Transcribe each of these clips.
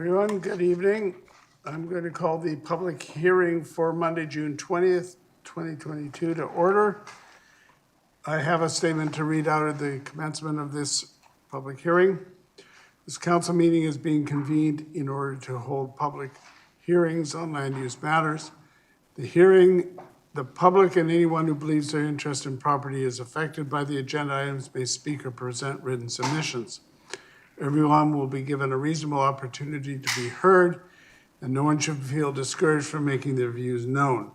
Everyone, good evening. I'm going to call the public hearing for Monday, June 20th, 2022 to order. I have a statement to read out at the commencement of this public hearing. This council meeting is being convened in order to hold public hearings on land use matters. The public and anyone who believes their interest in property is affected by the agenda items may speak or present written submissions. Everyone will be given a reasonable opportunity to be heard, and no one should feel discouraged from making their views known.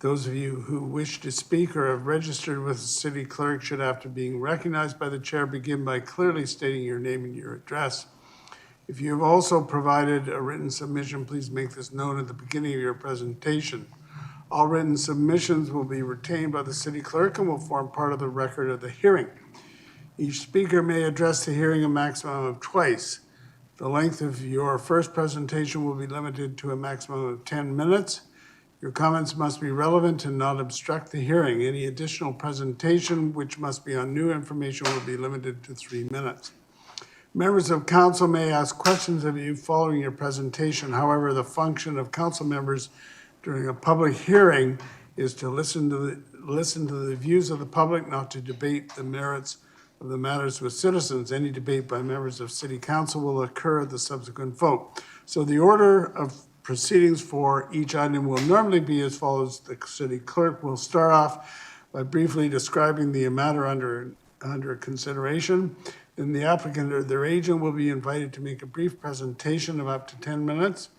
Those of you who wish to speak or have registered with the city clerk should, after being recognized by the chair, begin by clearly stating your name and your address. If you have also provided a written submission, please make this known at the beginning of your presentation. All written submissions will be retained by the city clerk and will form part of the record of the hearing. Each speaker may address the hearing a maximum of twice. The length of your first presentation will be limited to a maximum of 10 minutes. Your comments must be relevant and not obstruct the hearing. Any additional presentation, which must be on new information, will be limited to 3 minutes. Members of council may ask questions of you following your presentation. However, the function of council members during a public hearing is to listen to the views of the public, not to debate the merits of the matters with citizens. Any debate by members of city council will occur at the subsequent vote. So the order of proceedings for each item will normally be as follows. The city clerk will start off by briefly describing the matter under consideration. Then the applicant or their agent will be invited to make a brief presentation of up to 10 minutes.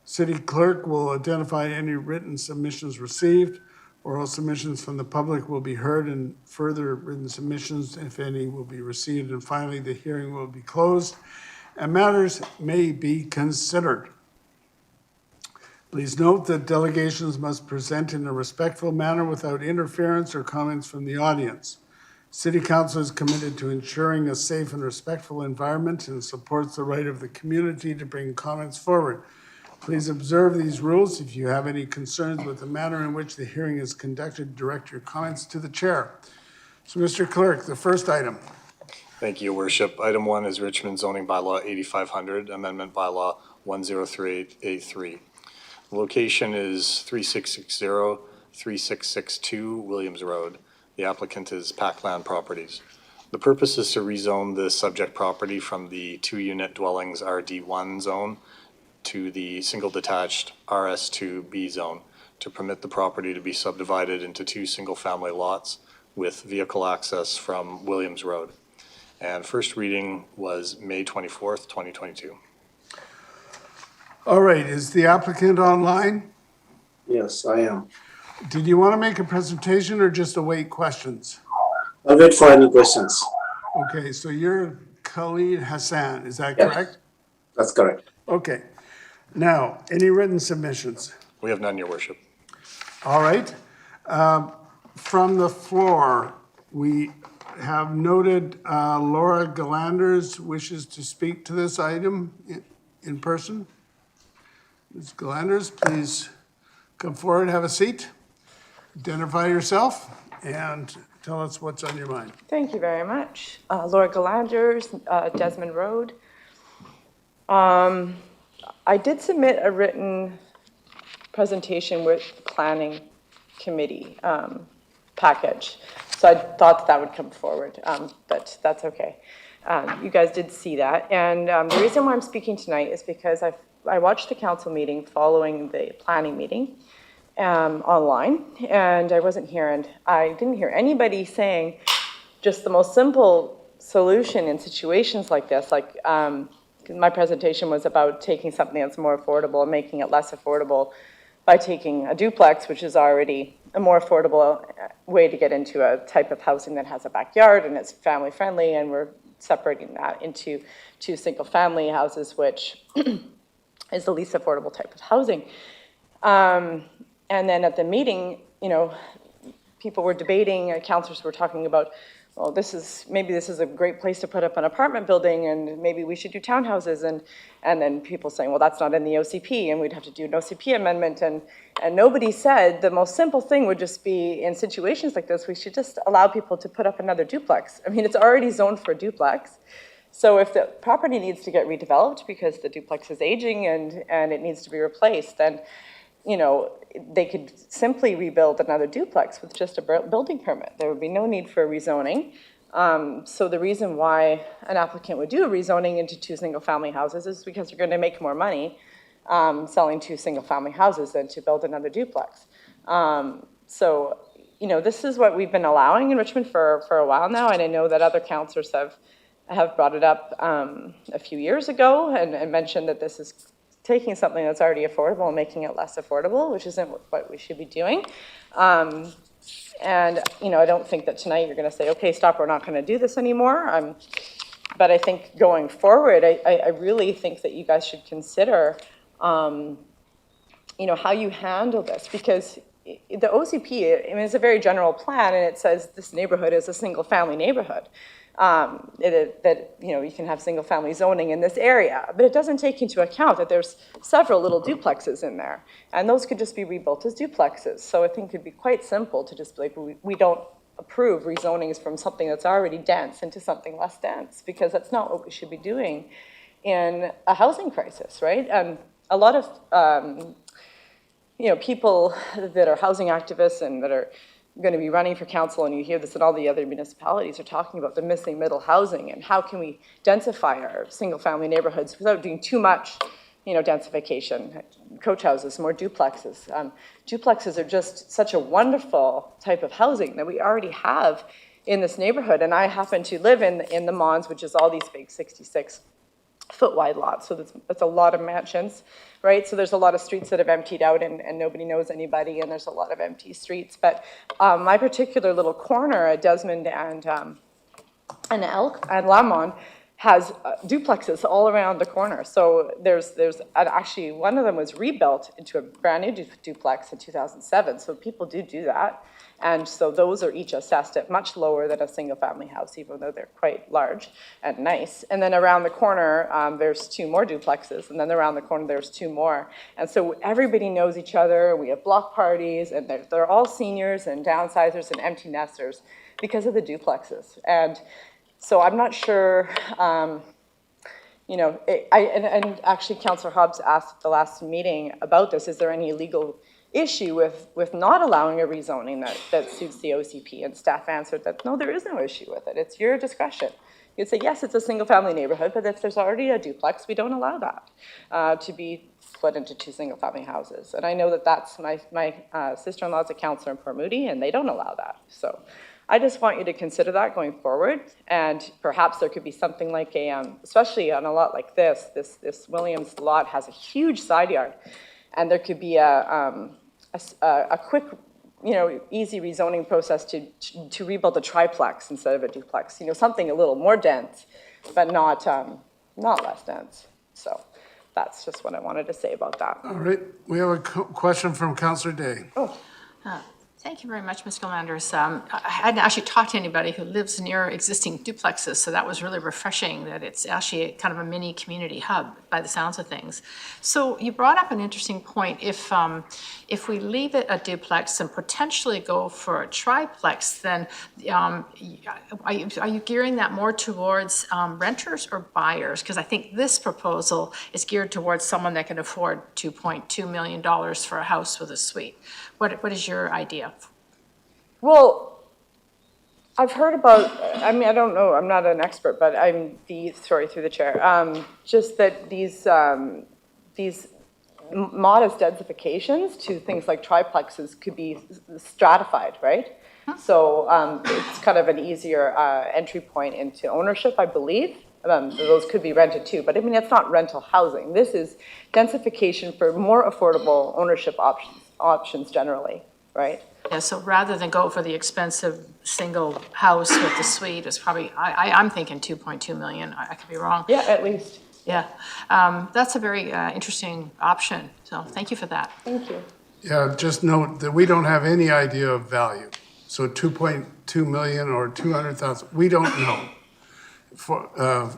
City clerk will identify any written submissions received. Oral submissions from the public will be heard, and further written submissions, if any, will be received. And finally, the hearing will be closed and matters may be considered. Please note that delegations must present in a respectful manner without interference or comments from the audience. City Council is committed to ensuring a safe and respectful environment and supports the right of the community to bring comments forward. Please observe these rules. If you have any concerns with the manner in which the hearing is conducted, direct your comments to the chair. So, Mr. Clerk, the first item. Thank you, Your Worship. Item 1 is Richmond Zoning Bylaw 8500, Amendment Bylaw 10383. The location is 3660 3662 Williams Road. The applicant is Packland Properties. The purpose is to rezone the subject property from the 2-unit dwellings RD1 zone to the single detached RS2B zone to permit the property to be subdivided into 2 single-family lots with vehicle access from Williams Road. And first reading was May 24th, 2022. All right, is the applicant online? Yes, I am. Did you want to make a presentation or just await questions? I'll wait for any questions. Okay, so you're Khalid Hassan, is that Yes. correct? That's correct. Okay. Now, any written submissions? We have none, Your Worship. All right. From the floor, we have noted Laura Galanders wishes to speak to this item in person. Ms. Galanders, please come forward, have a seat, identify yourself, and tell us what's on your mind. Thank you very much. Laura Galanders, Desmond Road. I did submit a written presentation with the planning committee package. So I thought that would come forward, but that's okay. You guys did see that. And the reason why I'm speaking tonight is because I watched the council meeting following the planning meeting online, and I wasn't here, and I didn't hear anybody saying just the most simple solution in situations like this. Like my presentation was about taking something that's more affordable and making it less affordable by taking a duplex, which is already a more affordable way to get into a type of housing that has a backyard and it's family friendly, and we're separating that into 2 single family houses, which is the least affordable type of housing. And then at the meeting, people were debating, councillors were talking about, well, maybe this is a great place to put up an apartment building, and maybe we should do townhouses, and then people saying, well, that's not in the OCP, and we'd have to do an OCP amendment, and nobody said the most simple thing would just be, in situations like this, we should just allow people to put up another duplex. I mean, it's already zoned for duplex. So if the property needs to get redeveloped because the duplex is aging and it needs to be replaced, then, you know, they could simply rebuild another duplex with just a building permit. There would be no need for rezoning. So the reason why an applicant would do a rezoning into 2 single-family houses is because they're going to make more money selling 2 single-family houses than to build another duplex. So, you know, this is what we've been allowing in Richmond for a while now, and I know that other councillors have brought it up a few years ago and mentioned that this is taking something that's already affordable and making it less affordable, which isn't what we should be doing. And, you know, I don't think that tonight you're going to say, okay, stop, we're not going to do this anymore. But I think going forward, I really think that you guys should consider, you know, how you handle this, because the OCP, I mean, it's a very general plan, and it says this neighborhood is a single-family neighborhood. That, you know, you can have single-family zoning in this area, but it doesn't take into account that there's several little duplexes in there, and those could just be rebuilt as duplexes. So I think it'd be quite simple to just be like, we don't approve rezonings from something that's already dense into something less dense, because that's not what we should be doing in a housing crisis, right? And a lot of, you know, people that are housing activists and that are going to be running for council, and you hear this in all the other municipalities, are talking about the missing middle housing and how can we densify our single-family neighborhoods without doing too much, you know, densification, coach houses, more duplexes. Duplexes are just such a wonderful type of housing that we already have in this neighborhood, and I happen to live in the Mons, which is all these big 66-foot wide lots, so that's a lot of mansions, right? So there's a lot of streets that have emptied out and nobody knows anybody, and there's a lot of empty streets. But my particular little corner at Desmond and Lamont has duplexes all around the corner. So there's actually, one of them was rebuilt into a brand new duplex in 2007. So people do that. And so those are each assessed at much lower than a single family house, even though they're quite large and nice. And then around the corner, there's 2 more duplexes. And then around the corner, there's 2 more. And so everybody knows each other. We have block parties, and they're all seniors and downsizers and empty nesters because of the duplexes. And so I'm not sure, you know, and actually Councillor Hobbs asked at the last meeting about this, is there any legal issue with not allowing a rezoning that suits the OCP? And staff answered that, no, there is no issue with it. It's your discretion. You'd say, yes, it's a single-family neighborhood, but if there's already a duplex, we don't allow that to be split into 2 single-family houses. And I know that that's my sister-in-law's a councillor in Port Moody, and they don't allow that. So I just want you to consider that going forward, and perhaps there could be something like especially on a lot like this Williams lot has a huge side yard, and there could be a quick, you know, easy rezoning process to rebuild a triplex instead of a duplex. You know, something a little more dense, but not less dense. So that's just what I wanted to say about that. All right, we have a question from Councillor Day. Oh. Thank you very much, Ms. Gillanders. I hadn't actually talked to anybody who lives near existing duplexes, so that was really refreshing that it's actually kind of a mini community hub by the sounds of things. So you brought up an interesting point. If we leave it a duplex and potentially go for a triplex, then are you gearing that more towards renters or buyers? Because I think this proposal is geared towards someone that can afford $2.2 million for a house with a suite. What is your idea? Well, I've heard about, I mean, I don't know, I'm not an expert, but sorry, through the chair, just that these modest densifications to things like triplexes could be stratified, right? So it's kind of an easier entry point into ownership, I believe. Those could be rented too, but I mean, it's not rental housing. This is densification for more affordable ownership options generally, right? Yeah, so rather than go for the expensive single house with the suite, it's probably, I'm thinking 2.2 million, I could be wrong. Yeah, at least. Yeah, that's a very interesting option, so thank you for that. Thank you. Yeah, just note that we don't have any idea of value. So 2.2 million or 200,000, we don't know,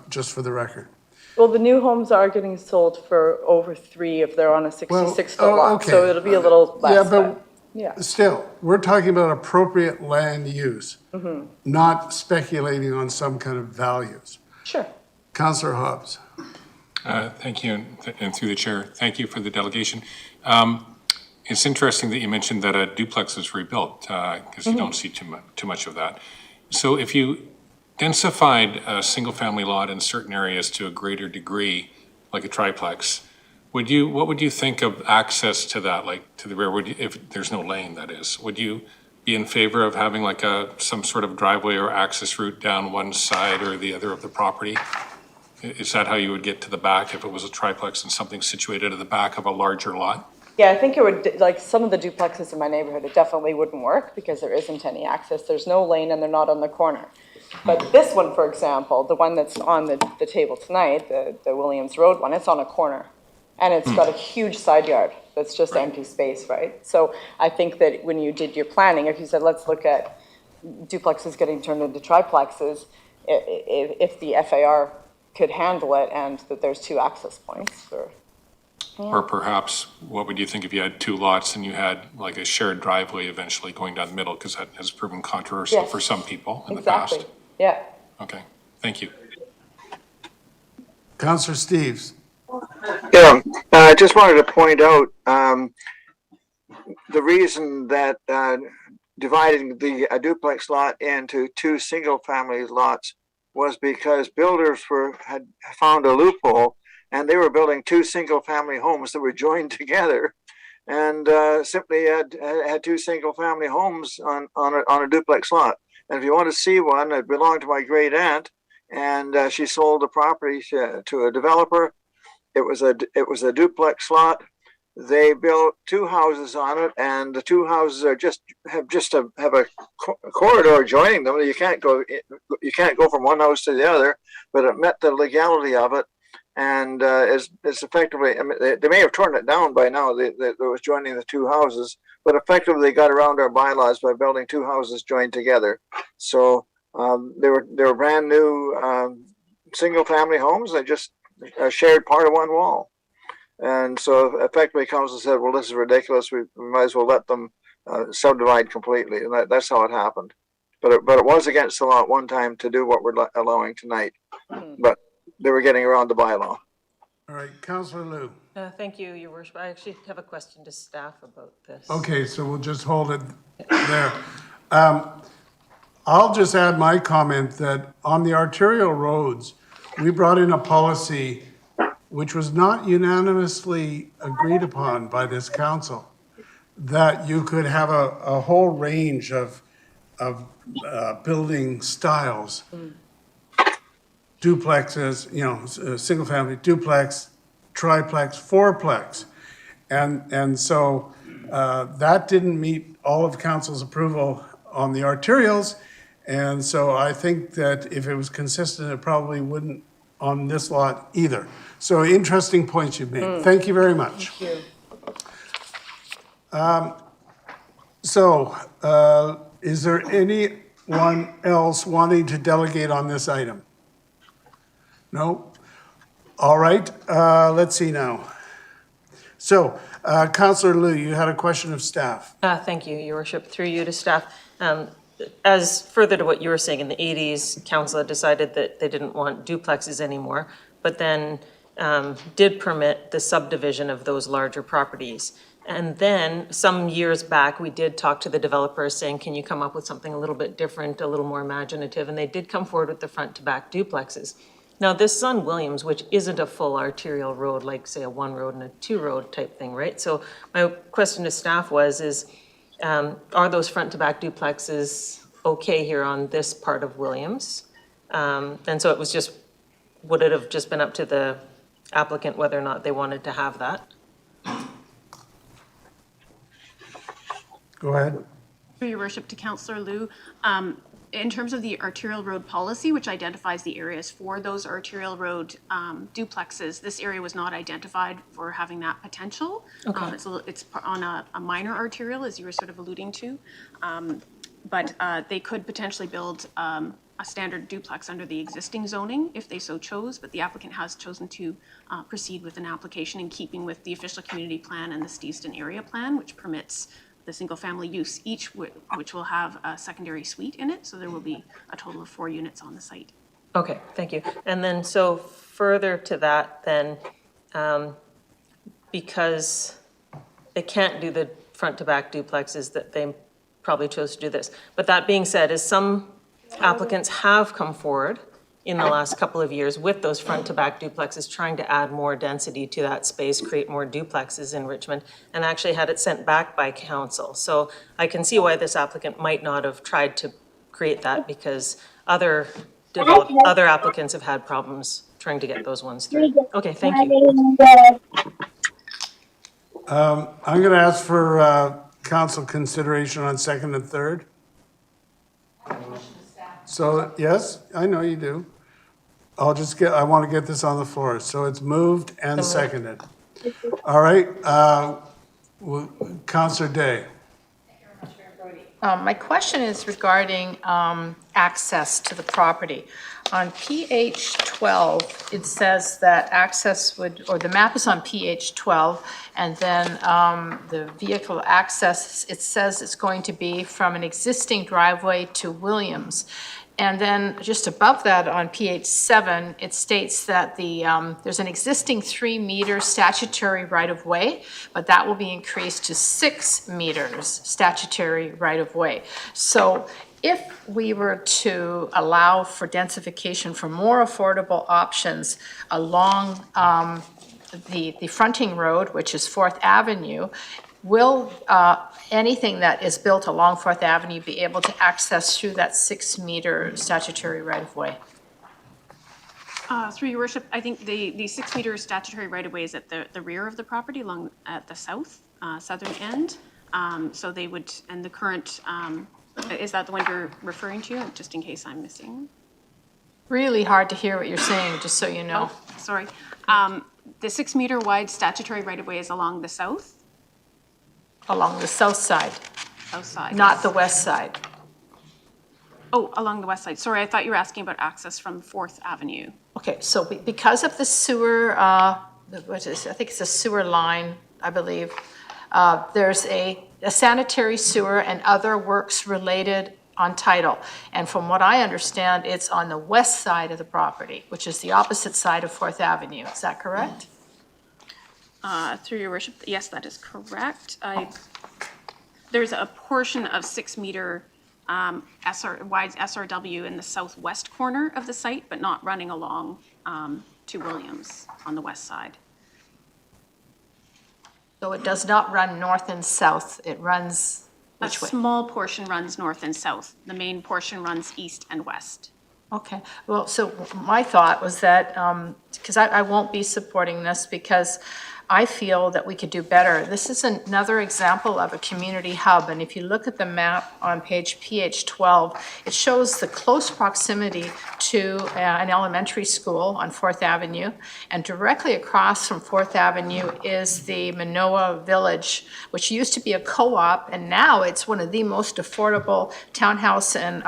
just for the record. Well, the new homes are getting sold for over 3 if they're on a 66-foot lot, okay. so it'll be a little less. Yeah, but yeah. still, we're talking about appropriate land use, not speculating on some kind of values. Sure. Councillor Hobbs. Thank you, and through the chair, thank you for the delegation. It's interesting that you mentioned that a duplex is rebuilt, because you don't see too much of that. So if you densified a single-family lot in certain areas to a greater degree, like a triplex, what would you think of access to that, like to the rear? If there's no lane, that is, would you be in favor of having like some sort of driveway or access route down one side or the other of the property? Is that how you would get to the back if it was a triplex and something situated at the back of a larger lot? Yeah, I think it would, like, some of the duplexes in my neighborhood, it definitely wouldn't work because there isn't any access. There's no lane and they're not on the corner. But this one, for example, the one that's on the table tonight, the Williams Road one, it's on a corner. And it's got a huge side yard that's just empty space, right? So I think that when you did your planning, if you said, let's look at duplexes getting turned into triplexes, if the FAR could handle it and that there's two access points or. Or perhaps, what would you think if you had two lots and you had like a shared driveway eventually going down the middle, because that has proven controversial Yes. for some people in the Exactly. past? Yeah. Okay, thank you. Councillor Steves. Yeah, I just wanted to point out the reason that dividing the duplex lot into two single-family lots was because builders had found a loophole, and they were building two single-family homes that were joined together, and simply had two single-family homes on a duplex lot. And if you want to see one, it belonged to my great aunt, and she sold the property to a developer. It was a duplex lot. They built two houses on it, and the two houses have a corridor joining them. You can't go from one house to the other, but it met the legality of it, and it's effectively. I mean, they may have torn it down by now. That was joining the two houses, but effectively they got around our bylaws by building two houses joined together. So they were brand new single family homes. They just shared part of one wall. And so effectively council said, well, this is ridiculous. We might as well let them subdivide completely. And that's how it happened. But it was against the law at one time to do what we're allowing tonight. But they were getting around the bylaw. All right, Councillor Liu. Thank you, Your Worship. I actually have a question to staff about this. Okay, so we'll just hold it there. I'll just add my comment that on the arterial roads, we brought in a policy which was not unanimously agreed upon by this council, that you could have a whole range of building styles. Duplexes, single family duplex, triplex, fourplex. And so that didn't meet all of council's approval on the arterials. And so I think that if it was consistent, it probably wouldn't on this lot either. So interesting points you've made. Thank you very much. Thank So is there anyone else wanting to delegate on this item? No? All right, let's see now. So, Councillor Liu, you had a question of staff. Thank you, Your Worship. Through you to staff. As further to what you were saying, in the 80s, council had decided that they didn't want duplexes anymore, but then did permit the subdivision of those larger properties. And then some years back, we did talk to the developers saying, can you come up with something a little bit different, a little more imaginative? And they did come forward with the front to back duplexes. Now, this is on Williams, which isn't a full arterial road, like say a one road and a two road type thing, right? So my question to staff is, are those front to back duplexes okay here on this part of Williams? And so it was just, would it have just been up to the applicant whether or not they wanted to have that? Go ahead. Through your worship to Councillor Liu, in terms of the arterial road policy, which identifies the areas for those arterial road duplexes, this area was not identified for having that potential. Okay. It's on a minor arterial, as you were sort of alluding to. But they could potentially build a standard duplex under the existing zoning if they so chose, but the applicant has chosen to proceed with an application in keeping with the official community plan and the Steveston area plan, which permits the single-family use, each which will have a secondary suite in it, so there will be a total of 4 units on the site. Okay, thank you. And then, so further to that, then, because they can't do the front-to-back duplexes, that they probably chose to do this. But that being said, as some applicants have come forward in the last couple of years with those front-to-back duplexes, trying to add more density to that space, create more duplexes in Richmond, and actually had it sent back by council. So I can see why this applicant might not have tried to create that, because other applicants have had problems trying to get those ones through. Okay, thank you. I'm going to ask for council consideration on second and third. So, yes, I know you do. I want to get this on the floor. So it's moved and seconded. All right, Councillor Day. My question is regarding access to the property. On PH 12, it says that access would, or the map is on PH 12, and then the vehicle access, it says it's going to be from an existing driveway to Williams. And then just above that on PH 7, it states that there's an existing 3-meter statutory right-of-way, but that will be increased to 6 meters statutory right-of-way. So if we were to allow for densification for more affordable options along the fronting road, which is 4th Avenue, will anything that is built along 4th Avenue be able to access through that 6-meter statutory right-of-way? Through your worship, I think the 6-meter statutory right-of-way is at the rear of the property along at the southern end. So they would, and the current, is that the one you're referring to, just in case I'm missing? Really hard to hear what you're saying, just so you know. Sorry. The 6-meter wide statutory right-of-way is along the south Along the south side, side. not the west side. Oh, along the west side. Sorry, I thought you were asking about access from 4th Avenue. Okay, so because of the sewer, I think it's a sewer line, I believe, there's a sanitary sewer and other works related on title. And from what I understand, it's on the west side of the property, which is the opposite side of 4th Avenue. Is that correct? Through your worship, yes, that is correct. There's a portion of 6-meter wide SRW in the southwest corner of the site, but not running along to Williams on the west side. So it does not run north and south, it runs which way? A small portion runs north and south. The main portion runs east and west. Okay, well, so my thought was that, because I won't be supporting this because I feel that we could do better. This is another example of a community hub, and if you look at the map on page PH 12, it shows the close proximity to an elementary school on 4th Avenue, and directly across from 4th Avenue is the Manoa Village, which used to be a co-op, and now it's one of the most affordable townhouse and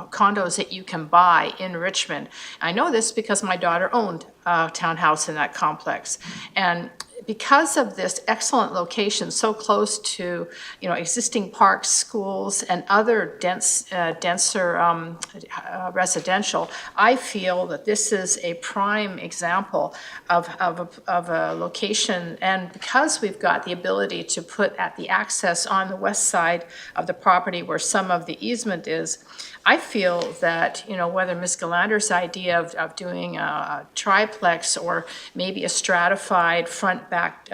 condos that you can buy in Richmond. I know this because my daughter owned a townhouse in that complex, and because of this excellent location, so close to, existing parks, schools, and other denser residential, I feel that this is a prime example of a location. And because we've got the ability to put at the access on the west side of the property where some of the easement is, I feel that, whether Ms. Galander's idea of doing a triplex or maybe a stratified front-back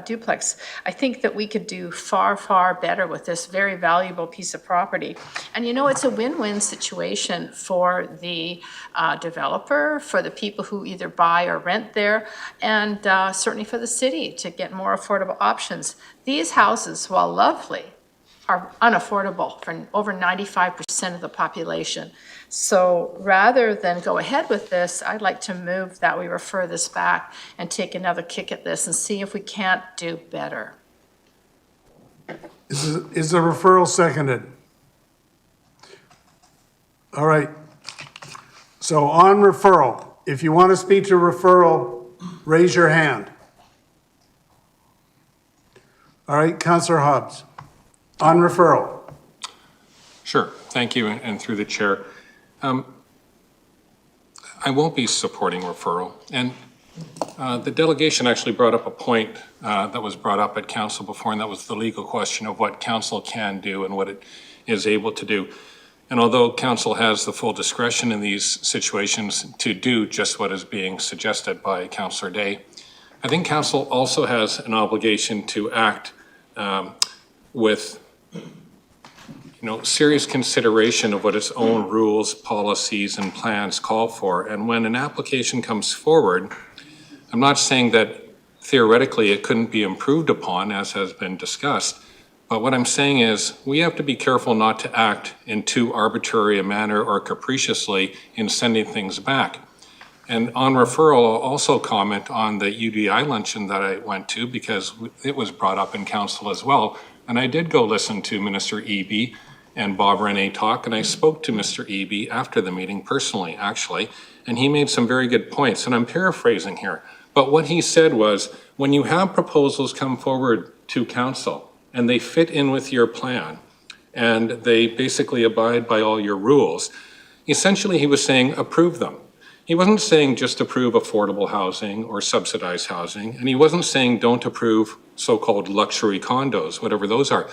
duplex, I think that we could do far, far better with this very valuable piece of property. And it's a win-win situation for the developer, for the people who either buy or rent there, and certainly for the city to get more affordable options. These houses, while lovely, are unaffordable for over 95% of the population. So rather than go ahead with this, I'd like to move that we refer this back and take another kick at this and see if we can't do better. Is the referral seconded? All right. So on referral, if you want to speak to referral, raise your hand. All right, Councillor Hobbs. On referral. Sure, thank you, and through the chair. I won't be supporting referral. And the delegation actually brought up a point that was brought up at council before, and that was the legal question of what council can do and what it is able to do. And although council has the full discretion in these situations to do just what is being suggested by Councillor Day, I think council also has an obligation to act with serious consideration of what its own rules, policies, and plans call for. And when an application comes forward, I'm not saying that theoretically it couldn't be improved upon, as has been discussed, but what I'm saying is we have to be careful not to act in too arbitrary a manner or capriciously in sending things back. And on referral, I'll also comment on the UDI luncheon that I went to, because it was brought up in council as well. And I did go listen to Minister Eby and Bob Rene talk, and I spoke to Mr. Eby after the meeting personally, actually, and he made some very good points, and I'm paraphrasing here. But what he said was, when you have proposals come forward to council and they fit in with your plan and they basically abide by all your rules, essentially he was saying approve them. He wasn't saying just approve affordable housing or subsidized housing, and he wasn't saying don't approve so-called luxury condos, whatever those are.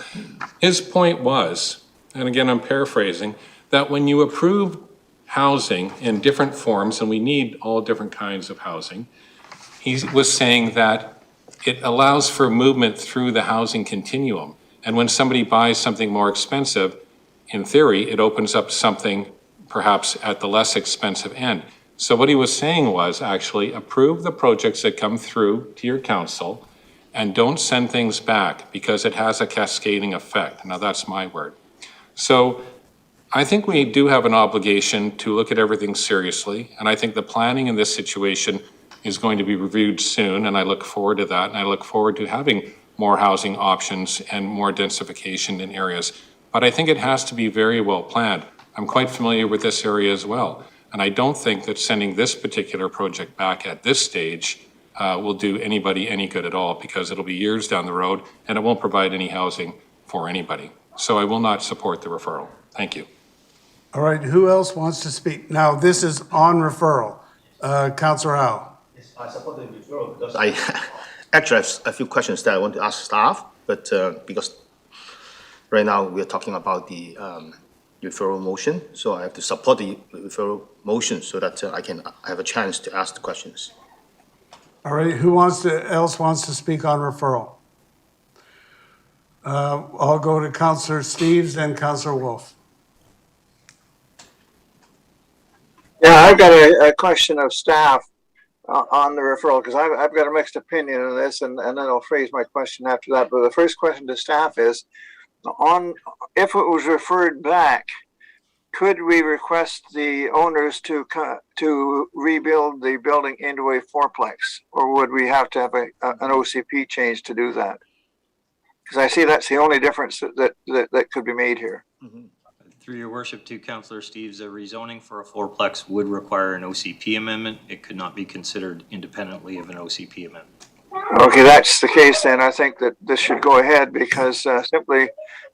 His point was, and again I'm paraphrasing, that when you approve housing in different forms, and we need all different kinds of housing, he was saying that it allows for movement through the housing continuum. And when somebody buys something more expensive, in theory, it opens up something perhaps at the less expensive end. So what he was saying was actually approve the projects that come through to your council and don't send things back because it has a cascading effect. Now that's my word. So I think we do have an obligation to look at everything seriously. And I think the planning in this situation is going to be reviewed soon. And I look forward to that. And I look forward to having more housing options and more densification in areas. But I think it has to be very well planned. I'm quite familiar with this area as well. And I don't think that sending this particular project back at this stage will do anybody any good at all, because it'll be years down the road and it won't provide any housing for anybody. So I will not support the referral. Thank you. All right, who else wants to speak? Now, this is on referral. Councillor Howe. Yes, I support the referral because I actually have a few questions that I want to ask staff, but because right now we are talking about the referral motion, so I have to support the referral motion so that I can have a chance to ask the questions. All right, who else wants to speak on referral? I'll go to Councillor Steves, then Councillor Wolf. Yeah, I've got a question of staff on the referral, because I've got a mixed opinion on this, and then I'll phrase my question after that. But the first question to staff is, if it was referred back, could we request the owners to rebuild the building into a fourplex, or would we have to have an OCP change to do that? Because I see that's the only difference that could be made here. Mm-hmm. Through your worship to Councillor Steves, a rezoning for a fourplex would require an OCP amendment. It could not be considered independently of an OCP amendment. Okay, that's the case then. I think that this should go ahead, because simply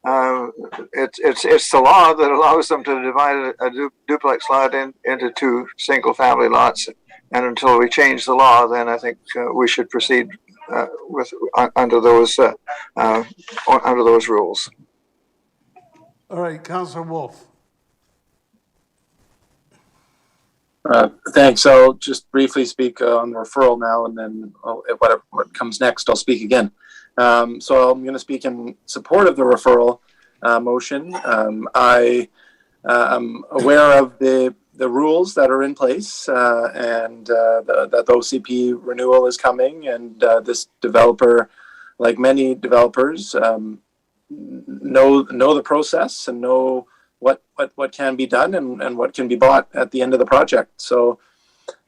it's the law that allows them to divide a duplex lot into two single family lots. And until we change the law, then I think we should proceed under those rules. All right, Councillor Wolf. Thanks. I'll just briefly speak on the referral now, and then what comes next, I'll speak again. So I'm going to speak in support of the referral motion. I am aware of the rules that are in place, and that the OCP renewal is coming, and this developer, like many developers, know the process and know what can be done and what can be bought at the end of the project. So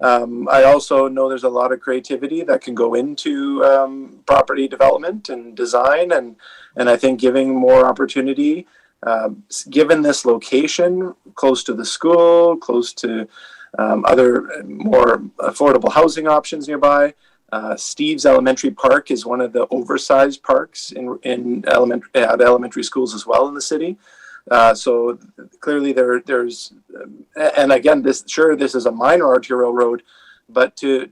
I also know there's a lot of creativity that can go into property development and design, and I think giving more opportunity, given this location close to the school, close to other more affordable housing options nearby. Steves Elementary Park is one of the oversized parks in elementary schools as well in the city. So clearly there's, and again, this is a minor arterial road, but to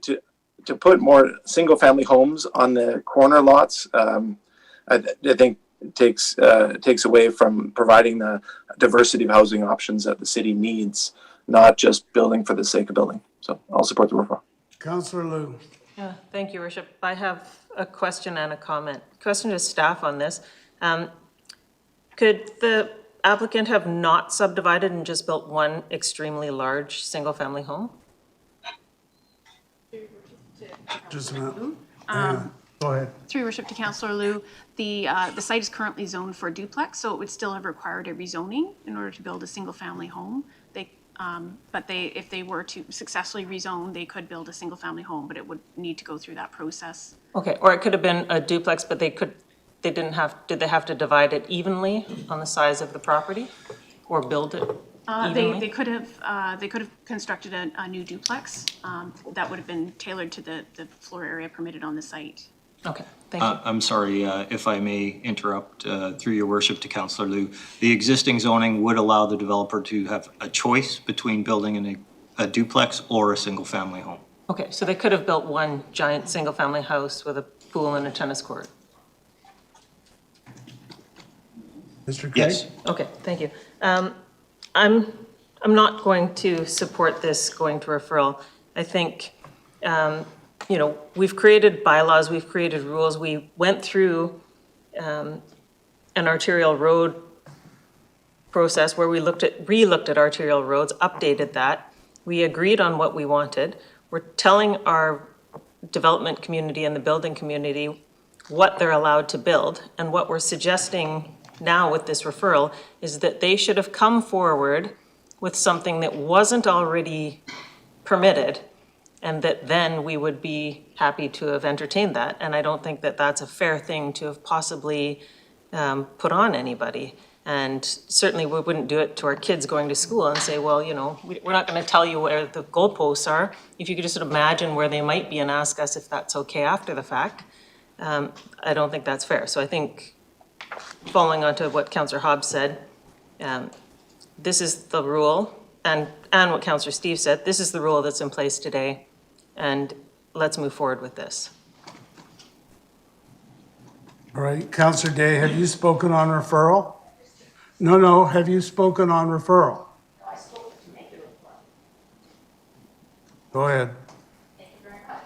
put more single-family homes on the corner lots, I think takes away from providing the diversity of housing options that the city needs, not just building for the sake of building. So I'll support the referral. Councillor Liu. Yeah, thank you, Worship. I have a question and a comment. Question to staff on this. Could the applicant have not subdivided and just built one extremely large single-family home? Just a minute. Go ahead. Through your worship to Councillor Liu, the site is currently zoned for a duplex, so it would still have required a rezoning in order to build a single-family home. If they were to successfully rezone, they could build a single-family home, but it would need to go through that process. Okay, or it could have been a duplex, but did they have to divide it evenly on the size of the property? Or build it evenly? They could have constructed a new duplex that would have been tailored to the floor area permitted on the site. Okay, thank you. I'm sorry, if I may interrupt through your worship to Councillor Liu. The existing zoning would allow the developer to have a choice between building a duplex or a single-family home. Okay, so they could have built one giant single-family house with a pool and a tennis court? Mr. Craig? Yes. Okay, thank you. I'm not going to support this going to referral. I think, we've created bylaws, we've created rules. We went through an arterial road process where we re-looked at arterial roads, updated that. We agreed on what we wanted. We're telling our development community and the building community what they're allowed to build. And what we're suggesting now with this referral is that they should have come forward with something that wasn't already permitted, and that then we would be happy to have entertained that. And I don't think that that's a fair thing to have possibly put on anybody. And certainly we wouldn't do it to our kids going to school and say, well, we're not going to tell you where the goalposts are. If you could just imagine where they might be and ask us if that's okay after the fact, I don't think that's fair. So I think, following on to what Councillor Hobbs said, this is the rule, and what Councillor Steve said, this is the rule that's in place today, and let's move forward with this. All right, Councillor Day, have you spoken on referral? No, have you spoken on referral? No, I spoke to make the report. Go ahead. Thank you very much.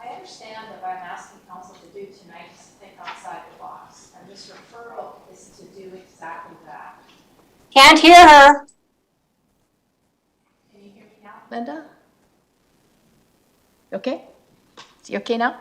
I understand that what I'm asking council to do tonight is to think outside the box, and this referral is to do exactly that. Can't hear her. Can you hear me now, Linda? Okay? Is it okay now?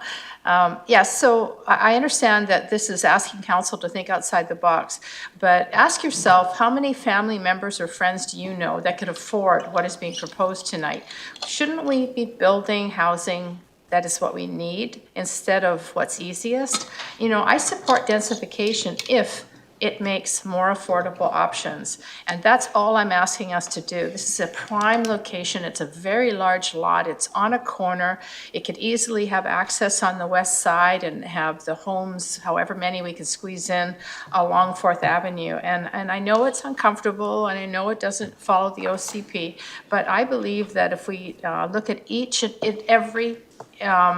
Yes, so I understand that this is asking council to think outside the box, but ask yourself, how many family members or friends do you know that could afford what is being proposed tonight? Shouldn't we be building housing that is what we need instead of what's easiest? I support densification if it makes more affordable options. And that's all I'm asking us to do. This is a prime location. It's a very large lot. It's on a corner. It could easily have access on the west side and have the homes, however many we can squeeze in along 4th Avenue. And I know it's uncomfortable, and I know it doesn't follow the OCP, but I believe that if we look at each and every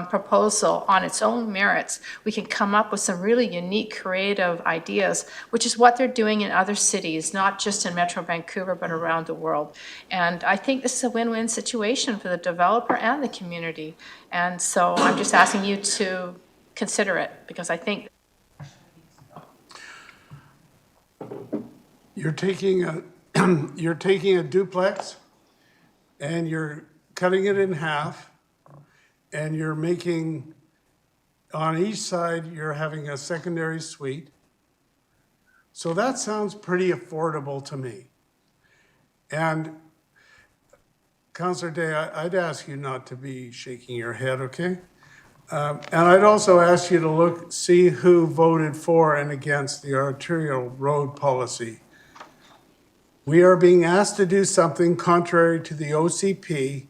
proposal on its own merits, we can come up with some really unique, creative ideas, which is what they're doing in other cities, not just in Metro Vancouver, but around the world. And I think this is a win-win situation for the developer and the community. And so I'm just asking you to consider it, because I think You're taking a duplex and you're cutting it in half, and you're making, on each side, you're having a secondary suite. So that sounds pretty affordable to me. And Councillor Day, I'd ask you not to be shaking your head, okay? And I'd also ask you to see who voted for and against the arterial road policy. We are being asked to do something contrary to the OCP,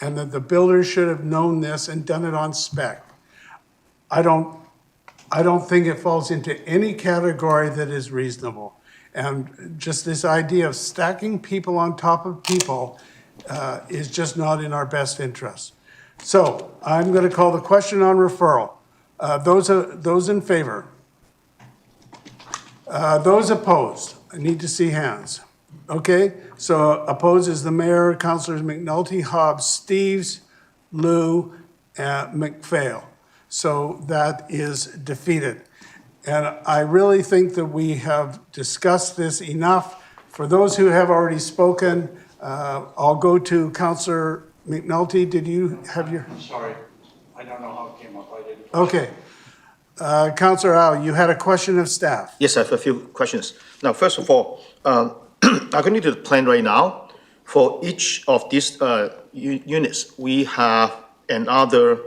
and that the builders should have known this and done it on spec. I I don't think it falls into any category that is reasonable. And just this idea of stacking people on top of people is just not in our best interest. So I'm going to call the question on referral. Those in favor? Those opposed? I need to see hands. Okay, so opposed is the mayor, Councilors McNulty, Hobbs, Steves, Lou, McPhail. So that is defeated. And I really think that we have discussed this enough. For those who have already spoken, I'll go to Councilor McNulty. Did you have your? Sorry, I don't know how it came up. I didn't. Okay. Councilor Al, you had a question of staff. Yes, I have a few questions. Now, first of all, according to the plan right now, for each of these units, we have another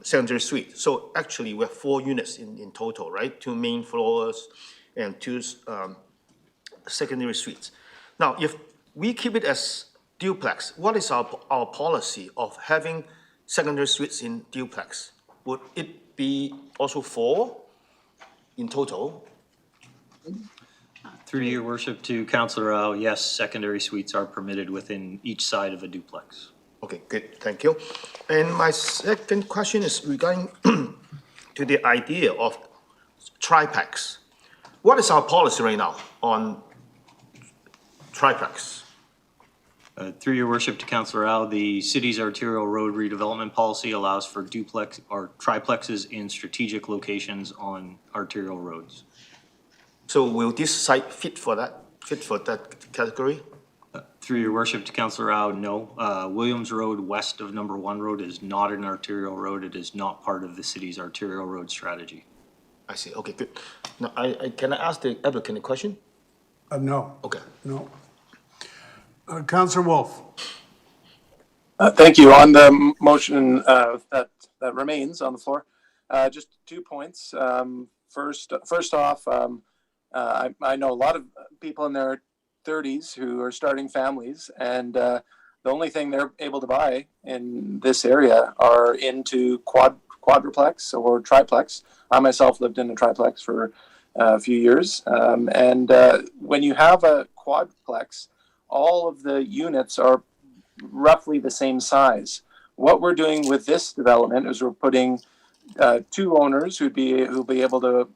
secondary suite. So actually, we have 4 units in total, right? 2 main floors and 2 secondary suites. Now, if we keep it as duplex, what is our policy of having secondary suites in duplex? Would it be also 4 in total? Through your worship to Councilor Rao, yes, secondary suites are permitted within each side of a duplex. Okay, good, thank you. And my second question is regarding to the idea of triplex. What is our policy right now on triplex? Through your worship to Councilor Rao, the city's arterial road redevelopment policy allows for duplex or triplexes in strategic locations on arterial roads. So will this site fit for that category? Through your worship to Councilor Rao, no. Williams Road west of number 1 road is not an arterial road. It is not part of the city's arterial road strategy. I see, okay, good. Now, can I ask the applicant a question? No. Okay. No. Councilor Wolf. Thank you. On the motion that remains on the floor, just 2 points. First off, I know a lot of people in their 30s who are starting families, and the only thing they're able to buy in this area are into quadruplex or triplex. I myself lived in a triplex for a few years, and when you have a quadplex, all of the units are roughly the same size. What we're doing with this development is we're putting 2 owners who'll be able to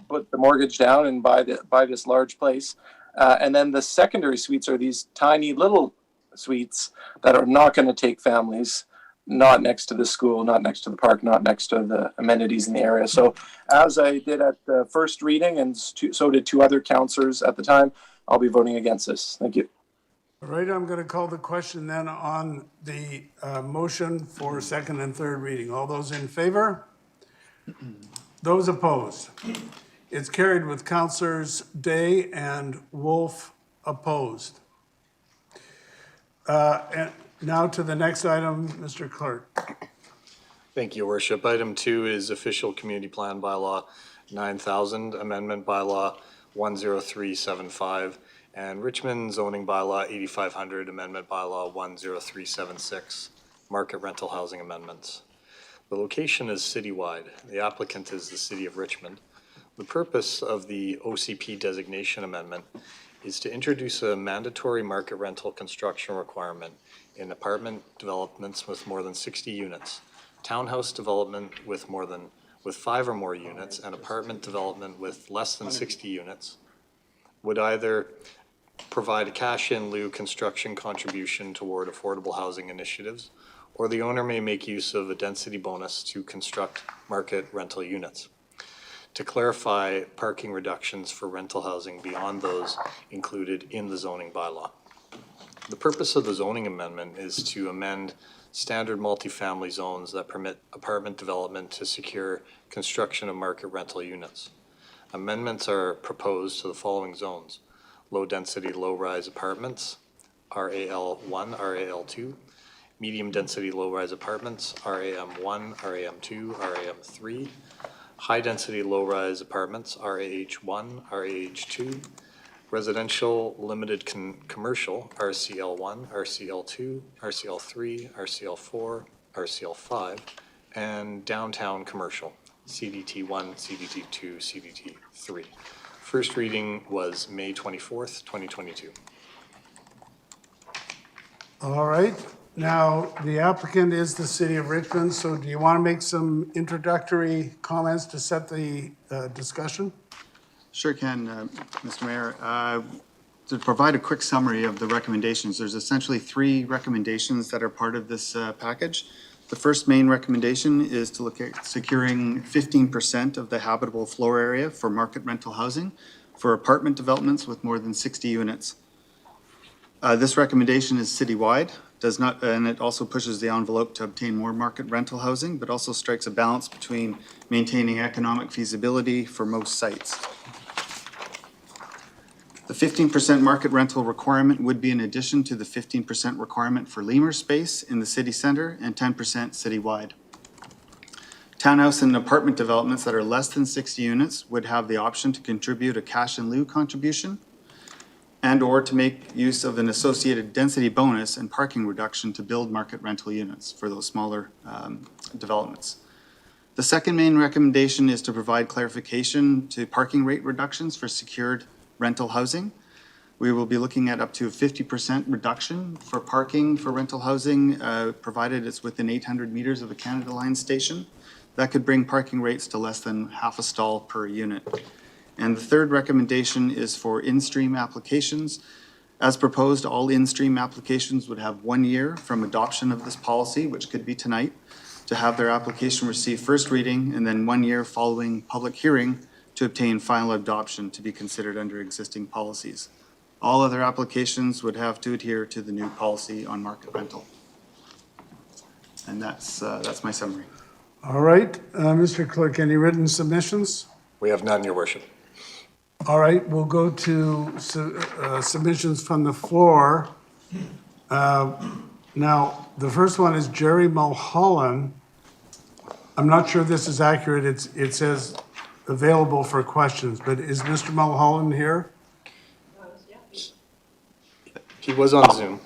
put the mortgage down and buy this large place, and then the secondary suites are these tiny little suites that are not going to take families, not next to the school, not next to the park, not next to the amenities in the area. So as I did at the first reading, and so did 2 other councillors at the time, I'll be voting against this. Thank you. All right, I'm going to call the question then on the motion for second and third reading. All those in favor? Those opposed? It's carried with Councillors Day and Wolf opposed. And now to the next item, Mr. Clerk. Thank you, Your Worship. Item 2 is official community plan bylaw 9000, amendment bylaw 10375, and Richmond zoning bylaw 8500, amendment bylaw 10376, market rental housing amendments. The location is citywide. The applicant is the City of Richmond. The purpose of the OCP designation amendment is to introduce a mandatory market rental construction requirement in apartment developments with more than 60 units, townhouse development with 5 or more units, and apartment development with less than 60 units would either provide a cash in lieu construction contribution toward affordable housing initiatives, or the owner may make use of a density bonus to construct market rental units. To clarify parking reductions for rental housing beyond those included in the zoning bylaw. The purpose of the zoning amendment is to amend standard multifamily zones that permit apartment development to secure construction of market rental units. Amendments are proposed to the following zones: low-density, low-rise apartments, RAL1, RAL2, medium-density, low-rise apartments, RAM1, RAM2, RAM3, high-density, low-rise apartments, RAH1, RAH2, residential, limited commercial, RCL1, RCL2, RCL3, RCL4, RCL5, and downtown commercial, CDT1, CDT2, CDT3. First reading was May 24th, 2022. All right, now, the applicant is the city of Richmond, so do you want to make some introductory comments to set the discussion? Sure can, Mr. Mayor. To provide a quick summary of the recommendations, there's essentially 3 recommendations that are part of this package. The first main recommendation is to look at securing 15% of the habitable floor area for market rental housing for apartment developments with more than 60 units. This recommendation is citywide, and it also pushes the envelope to obtain more market rental housing, but also strikes a balance between maintaining economic feasibility for most sites. The 15% market rental requirement would be in addition to the 15% requirement for lemur space in the city center and 10% citywide. Townhouse and apartment developments that are less than 60 units would have the option to contribute a cash in lieu contribution and or to make use of an associated density bonus and parking reduction to build market rental units for those smaller developments. The second main recommendation is to provide clarification to parking rate reductions for secured rental housing. We will be looking at up to a 50% reduction for parking for rental housing, provided it's within 800 meters of a Canada Line station. That could bring parking rates to less than half a stall per unit. And the third recommendation is for in-stream applications. As proposed, all in-stream applications would have 1 year from adoption of this policy, which could be tonight, to have their application receive first reading, and then 1 year following public hearing to obtain final adoption to be considered under existing policies. All other applications would have to adhere to the new policy on market rental. And that's my summary. All right, Mr. Clerk, any written submissions? We have none, Your Worship. All right, we'll go to submissions from the floor. Now, the first one is Jerry Mulholland. I'm not sure this is accurate. It says available for questions, but is Mr. Mulholland here? He was on Zoom.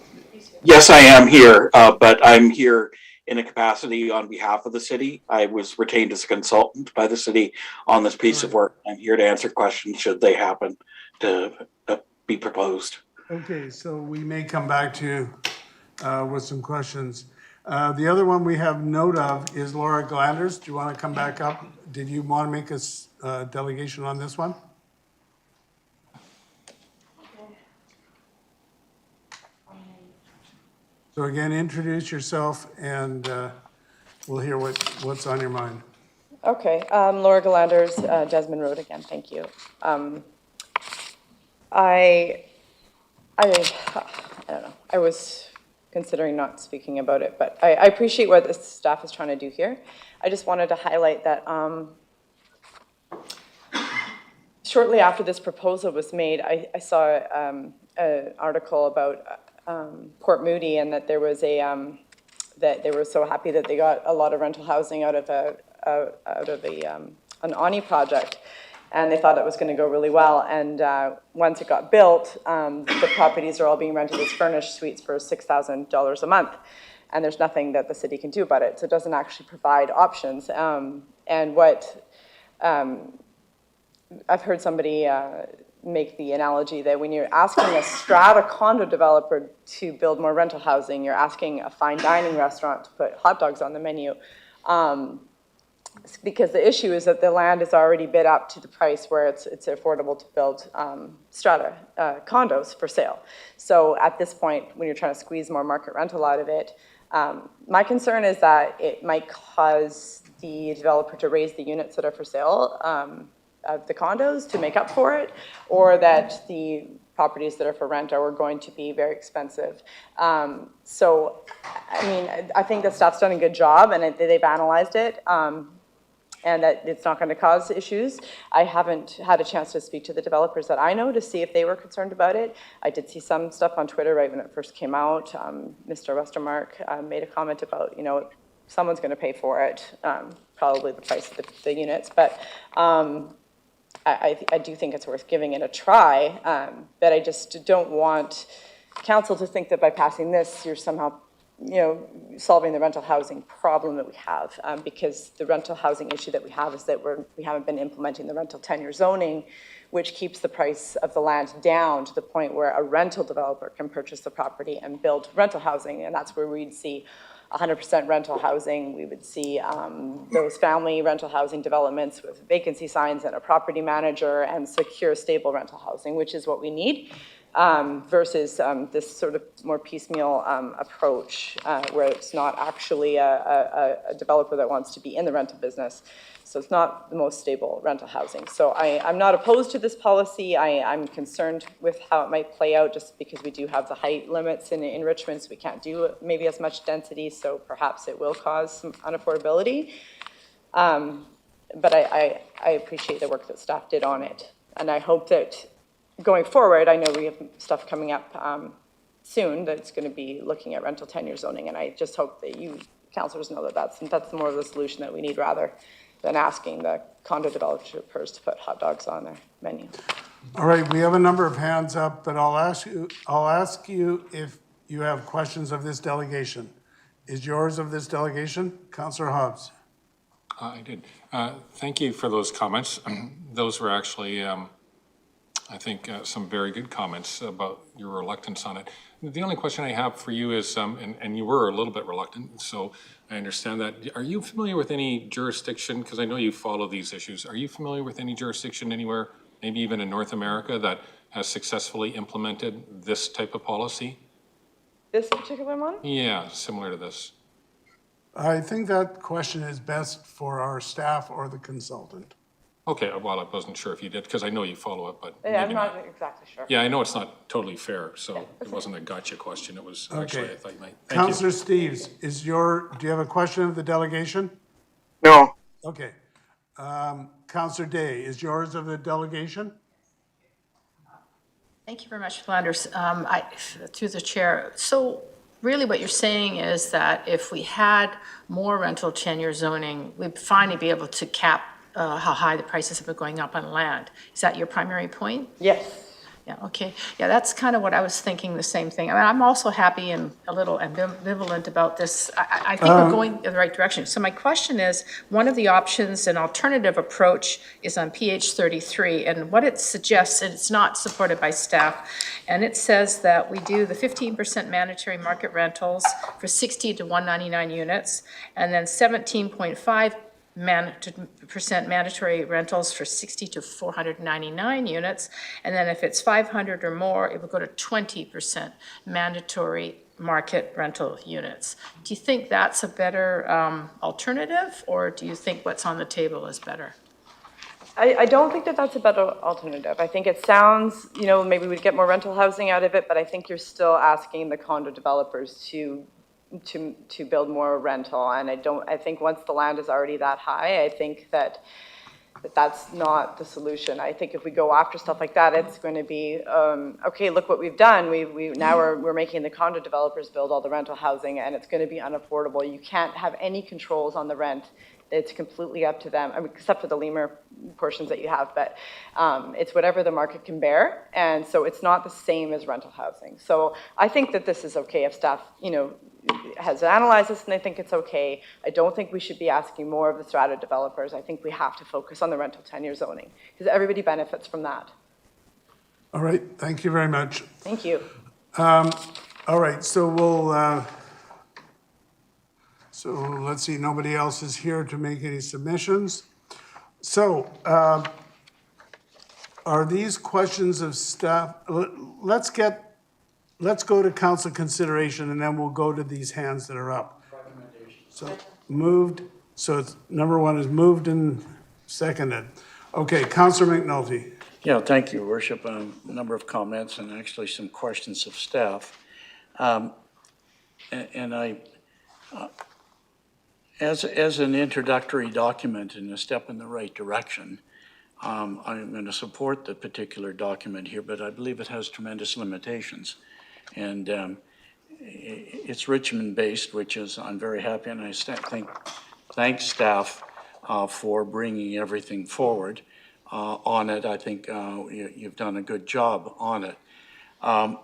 Yes, I am here, but I'm here in a capacity on behalf of the city. I was retained as a consultant by the city on this piece of work. I'm here to answer questions should they happen to be proposed. Okay, so we may come back to you with some questions. The other one we have note of is Laura Glanders. Do you want to come back up? Did you want to make a delegation on this one? So again, introduce yourself and we'll hear what's on your mind. Okay, Laura Galanders, Desmond Road again, thank you. I don't know, I was considering not speaking about it, but I appreciate what the staff is trying to do here. I just wanted to highlight that shortly after this proposal was made, I saw an article about Port Moody, and that there was that they were so happy that they got a lot of rental housing out of an Ani project, and they thought it was going to go really well. And once it got built, the properties are all being rented as furnished suites for $6,000 a month, and there's nothing that the city can do about it. So it doesn't actually provide options. And what I've heard somebody make the analogy that when you're asking a strata condo developer to build more rental housing, you're asking a fine dining restaurant to put hot dogs on the menu. Because the issue is that the land is already bid up to the price where it's affordable to build strata condos for sale. So at this point, when you're trying to squeeze more market rental out of it, my concern is that it might cause the developer to raise the units that are for sale of the condos to make up for it, or that the properties that are for rent are going to be very expensive. So, I mean, I think the staff's done a good job, and they've analyzed it, and that it's not going to cause issues. I haven't had a chance to speak to the developers that I know to see if they were concerned about it. I did see some stuff on Twitter right when it first came out. Mr. Westermark made a comment about, you know, someone's going to pay for it, probably the price of the units, but I do think it's worth giving it a try, but I just don't want council to think that by passing this, you're somehow solving the rental housing problem that we have, because the rental housing issue that we have is that we haven't been implementing the rental tenure zoning, which keeps the price of the land down to the point where a rental developer can purchase the property and build rental housing, and that's where we'd see 100% rental housing. We would see those family rental housing developments with vacancy signs and a property manager and secure, stable rental housing, which is what we need. Versus this sort of more piecemeal approach where it's not actually a developer that wants to be in the rental business. So it's not the most stable rental housing. So I'm not opposed to this policy. I'm concerned with how it might play out just because we do have the height limits in Richmond, so we can't do maybe as much density, so perhaps it will cause some unaffordability. But I appreciate the work that staff did on it. And I hope that going forward, I know we have stuff coming up soon that's going to be looking at rental tenure zoning, and I just hope that you councillors know that that's more of the solution that we need rather than asking the condo developers to put hot dogs on their menu. All right, we have a number of hands up, but I'll ask you if you have questions of this delegation. Is yours of this delegation? Councillor Hobbs. I did. Thank you for those comments. Those were actually I think some very good comments about your reluctance on it. The only question I have for you is, and you were a little bit reluctant, so I understand that. Are you familiar with any jurisdiction, because I know you follow these issues, are you familiar with any jurisdiction anywhere, maybe even in North America, that has successfully implemented this type of policy? This particular one? Yeah, similar to this. I think that question is best for our staff or the consultant. Okay, well, I wasn't sure if you did, because I know you follow it, but Yeah, I'm maybe not exactly sure. Yeah, I know it's not totally fair, so it wasn't a gotcha question. It was actually, Okay. I thought you might. Thank you. Councillor Steves, do you have a question of the delegation? No. Okay. Councillor Day, is yours of the delegation? Thank you very much, Flanders. Through the chair. So really what you're saying is that if we had more rental tenure zoning, we'd finally be able to cap how high the prices have been going up on land. Is that your primary point? Yes. Yeah, okay. Yeah, that's kind of what I was thinking, the same thing. I mean, I'm also happy and a little ambivalent about this. I think we're going in the right direction. So my question is, one of the options, an alternative approach, is on PH 33, and what it suggests, and it's not supported by staff, and it says that we do the 15% mandatory market rentals for 60 to 199 units, and then 17.5% mandatory rentals for 60 to 499 units. And then if it's 500 or more, it would go to 20% mandatory market rental units. Do you think that's a better alternative, or do you think what's on the table is better? I don't think that that's a better alternative. I think it sounds, maybe we'd get more rental housing out of it, but I think you're still asking the condo developers to build more rental, and I think once the land is already that high, I think that's not the solution. I think if we go after stuff like that, it's going to be okay. Look what we've done. We're making the condo developers build all the rental housing, and it's going to be unaffordable. You can't have any controls on the rent. It's completely up to them, except for the Lemur portions that you have, but it's whatever the market can bear, and so it's not the same as rental housing. So I think that this is okay if staff, has analyzed this and they think it's okay. I don't think we should be asking more of the strata developers. I think we have to focus on the rental tenure zoning, because everybody benefits from that. All right, thank you very much. Thank you. All right, so let's see, nobody else is here to make any submissions. So are these questions of staff? Let's go to council consideration, and then we'll go to these hands that are up. So moved, so it's, number one is moved and seconded. Okay, Councillor McNulty. Yeah, thank you, Worship. A number of comments and actually some questions of staff. As an introductory document and a step in the right direction, I'm going to support the particular document here, but I believe it has tremendous limitations. And it's Richmond-based, which is, I'm very happy, and I thank staff for bringing everything forward on it. I think you've done a good job on it. I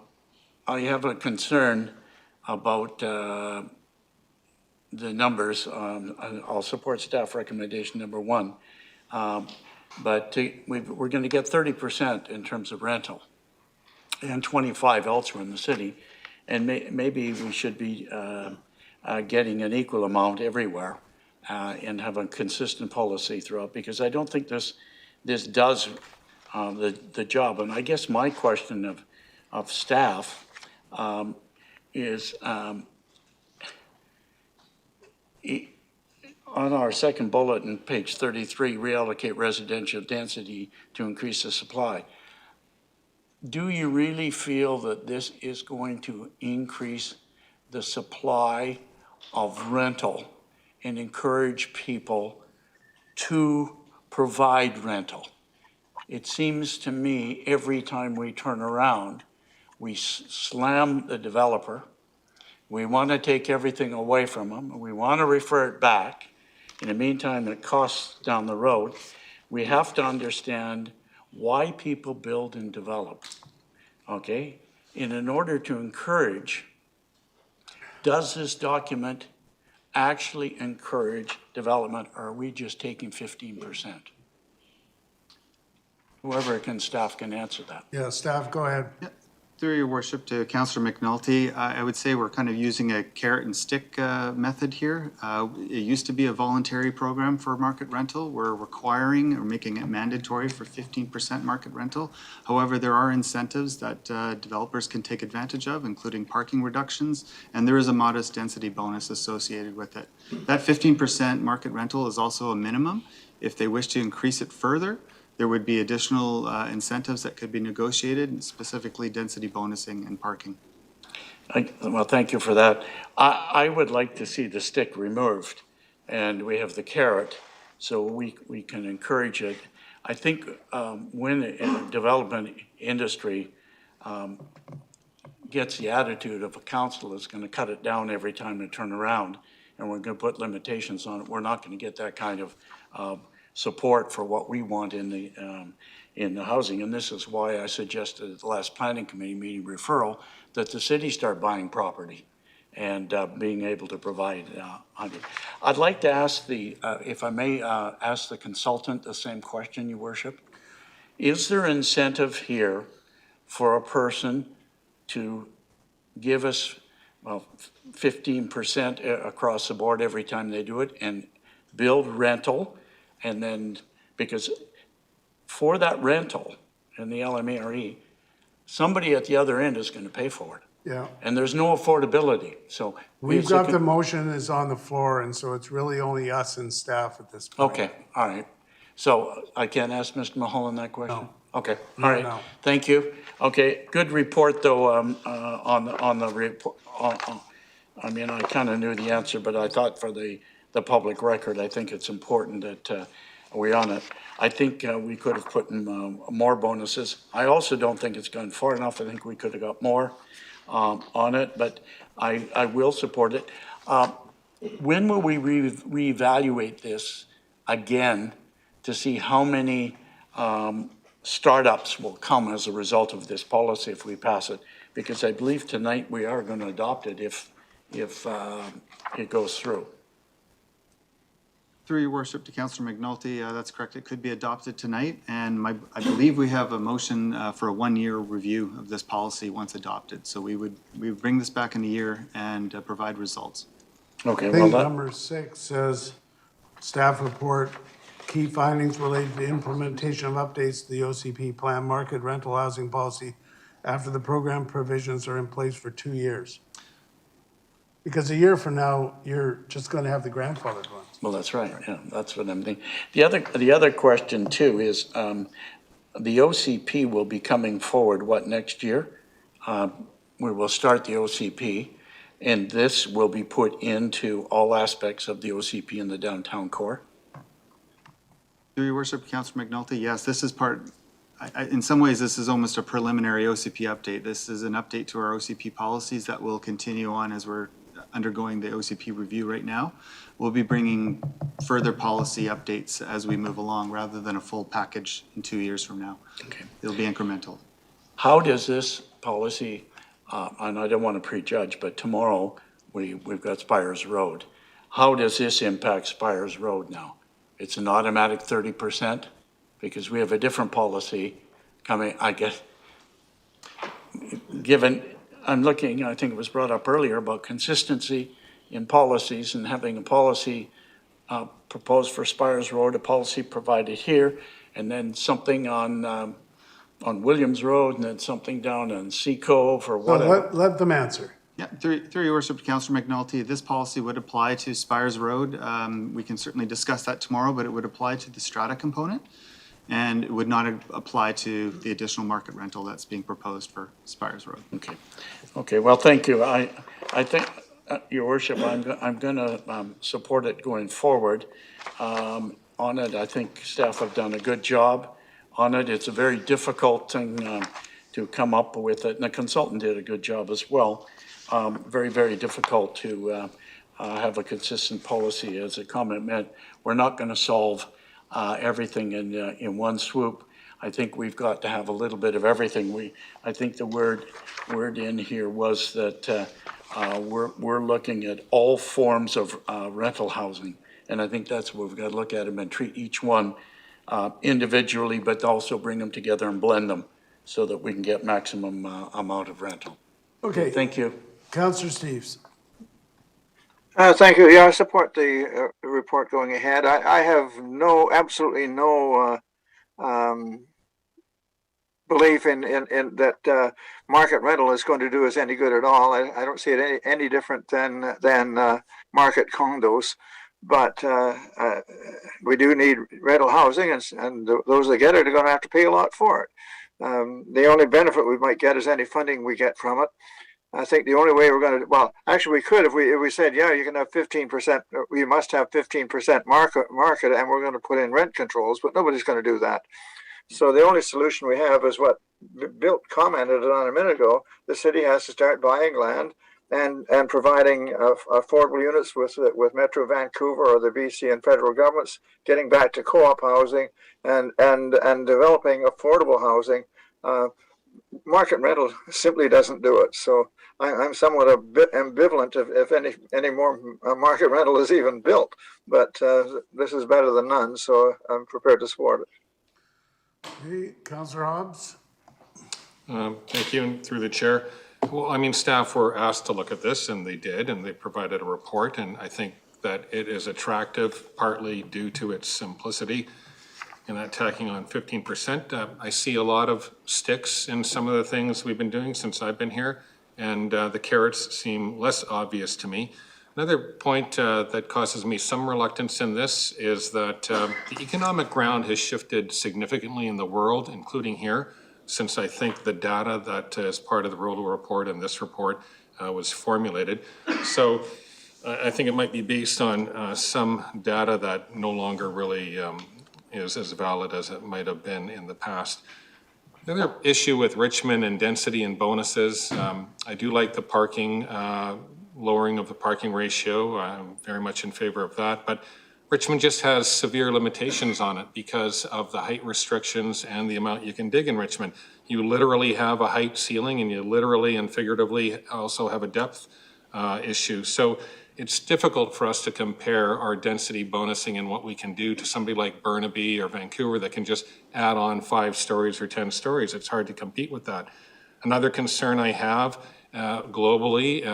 have a concern about the numbers. I'll support staff recommendation number 1. But we're going to get 30% in terms of rental and 25 elsewhere in the city. And maybe we should be getting an equal amount everywhere and have a consistent policy throughout, because I don't think this does the job. And I guess my question of staff is on our second bullet in page 33, reallocate residential density to increase the supply. Do you really feel that this is going to increase the supply of rental and encourage people to provide rental? It seems to me every time we turn around, we slam the developer. We want to take everything away from them. We want to refer it back. In the meantime, it costs down the road. We have to understand why people build and develop, okay? And in order to encourage, does this document actually encourage development, or are we just taking 15%? Whoever staff can answer that. Yeah, staff, go ahead. Through your worship to Councillor McNulty, I would say we're kind of using a carrot and stick method here. It used to be a voluntary program for market rental. We're requiring or making it mandatory for 15% market rental. However, there are incentives that developers can take advantage of, including parking reductions, and there is a modest density bonus associated with it. That 15% market rental is also a minimum. If they wish to increase it further, there would be additional incentives that could be negotiated, specifically density bonusing and parking. Well, thank you for that. I would like to see the stick removed, and we have the carrot, so we can encourage it. I think when a development industry gets the attitude of a council is going to cut it down every time they turn around, and we're going to put limitations on it, we're not going to get that kind of support for what we want in the housing. And this is why I suggested at the last planning committee meeting referral that the city start buying property and being able to provide on it. I'd like to ask if I may ask the consultant the same question, Your Worship. Is there incentive here for a person to give us, 15% across the board every time they do it and build rental? And then, because for that rental in the LMARE, somebody at the other end is going to pay for it. Yeah. And there's no affordability, so. We've got the motion is on the floor, and so it's really only us and staff at this point. Okay, all right. So I can't ask Mr. Mulholland that question? No. Okay, No, all right. no. Thank you. Okay, good report, though, on the report. I mean, I kind of knew the answer, but I thought for the public record, I think it's important that we on it. I think we could have put in more bonuses. I also don't think it's gone far enough. I think we could have got more on it, but I will support it. When will we reevaluate this again to see how many startups will come as a result of this policy if we pass it? Because I believe tonight we are going to adopt it if it goes through. Through your worship to Councillor McNulty, that's correct. It could be adopted tonight, and I believe we have a motion for a 1-year review of this policy once adopted. So we would bring this back in a year and provide results. Okay. Thing number 6 says, staff report, key findings related to implementation of updates to the OCP plan market rental housing policy after the program provisions are in place for 2 years. Because a year from now, you're just going to have the grandfathered ones. Well, that's right. Yeah, that's what I'm thinking. The other question too is the OCP will be coming forward next year? We will start the OCP, and this will be put into all aspects of the OCP in the downtown core. Through your worship, Councillor McNulty, yes, this is part. In some ways, this is almost a preliminary OCP update. This is an update to our OCP policies that will continue on as we're undergoing the OCP review right now. We'll be bringing further policy updates as we move along rather than a full package in 2 years from now. Okay. It'll be incremental. How does this policy and I don't want to prejudge, but tomorrow we've got Spires Road. How does this impact Spires Road now? It's an automatic 30%? Because we have a different policy coming, I guess, given, I'm looking, I think it was brought up earlier about consistency in policies and having a policy proposed for Spires Road, a policy provided here, and then something on Williams Road, and then something down on Sea Cove or So whatever. let them answer. Yeah, through your worship, Councillor McNulty, this policy would apply to Spires Road. We can certainly discuss that tomorrow, but it would apply to the strata component, and it would not apply to the additional market rental that's being proposed for Spires Road. Okay, well, thank you. I think, Your Worship, I'm gonna support it going forward. On it, I think staff have done a good job on it. It's a very difficult thing to come up with it, and the consultant did a good job as well. Very, very difficult to have a consistent policy. As a comment meant, we're not going to solve everything in one swoop. I think we've got to have a little bit of everything. I think the word in here was that we're looking at all forms of rental housing, and I think that's what we've got to look at them and treat each one individually, but also bring them together and blend them so that we can get maximum amount of rental. Okay. Thank you. Councillor Steves. Thank you. Yeah, I support the report going ahead. I have absolutely no belief in that market rental is going to do us any good at all. I don't see it any different than market condos. But we do need rental housing, and those that get it are going to have to pay a lot for it. The only benefit we might get is any funding we get from it. I think the only way we're going to, well, actually we could if we said, yeah, you can have 15%, we must have 15% market, and we're going to put in rent controls, but nobody's going to do that. So the only solution we have is what Bill commented on a minute ago. The city has to start buying land and providing affordable units with Metro Vancouver or the BC and federal governments, getting back to co-op housing and developing affordable housing. Market rental simply doesn't do it. So I'm somewhat a bit ambivalent if any more market rental is even built, but this is better than none, so I'm prepared to support it. Okay, Councillor Hobbs. Thank you, and through the chair. Well, I mean, staff were asked to look at this, and they did, and they provided a report, and I think that it is attractive, partly due to its simplicity. And that tacking on 15%, I see a lot of sticks in some of the things we've been doing since I've been here, and the carrots seem less obvious to me. Another point that causes me some reluctance in this is that the economic ground has shifted significantly in the world, including here, since I think the data that is part of the Rodel report and this report was formulated. So I think it might be based on some data that no longer really is as valid as it might have been in the past. The other issue with Richmond and density and bonuses, I do like the parking, lowering of the parking ratio. I'm very much in favor of that, but Richmond just has severe limitations on it because of the height restrictions and the amount you can dig in Richmond. You literally have a height ceiling, and you literally and figuratively also have a depth issue. So it's difficult for us to compare our density bonusing and what we can do to somebody like Burnaby or Vancouver that can just add on 5 stories or 10 stories. It's hard to compete with that. Another concern I have globally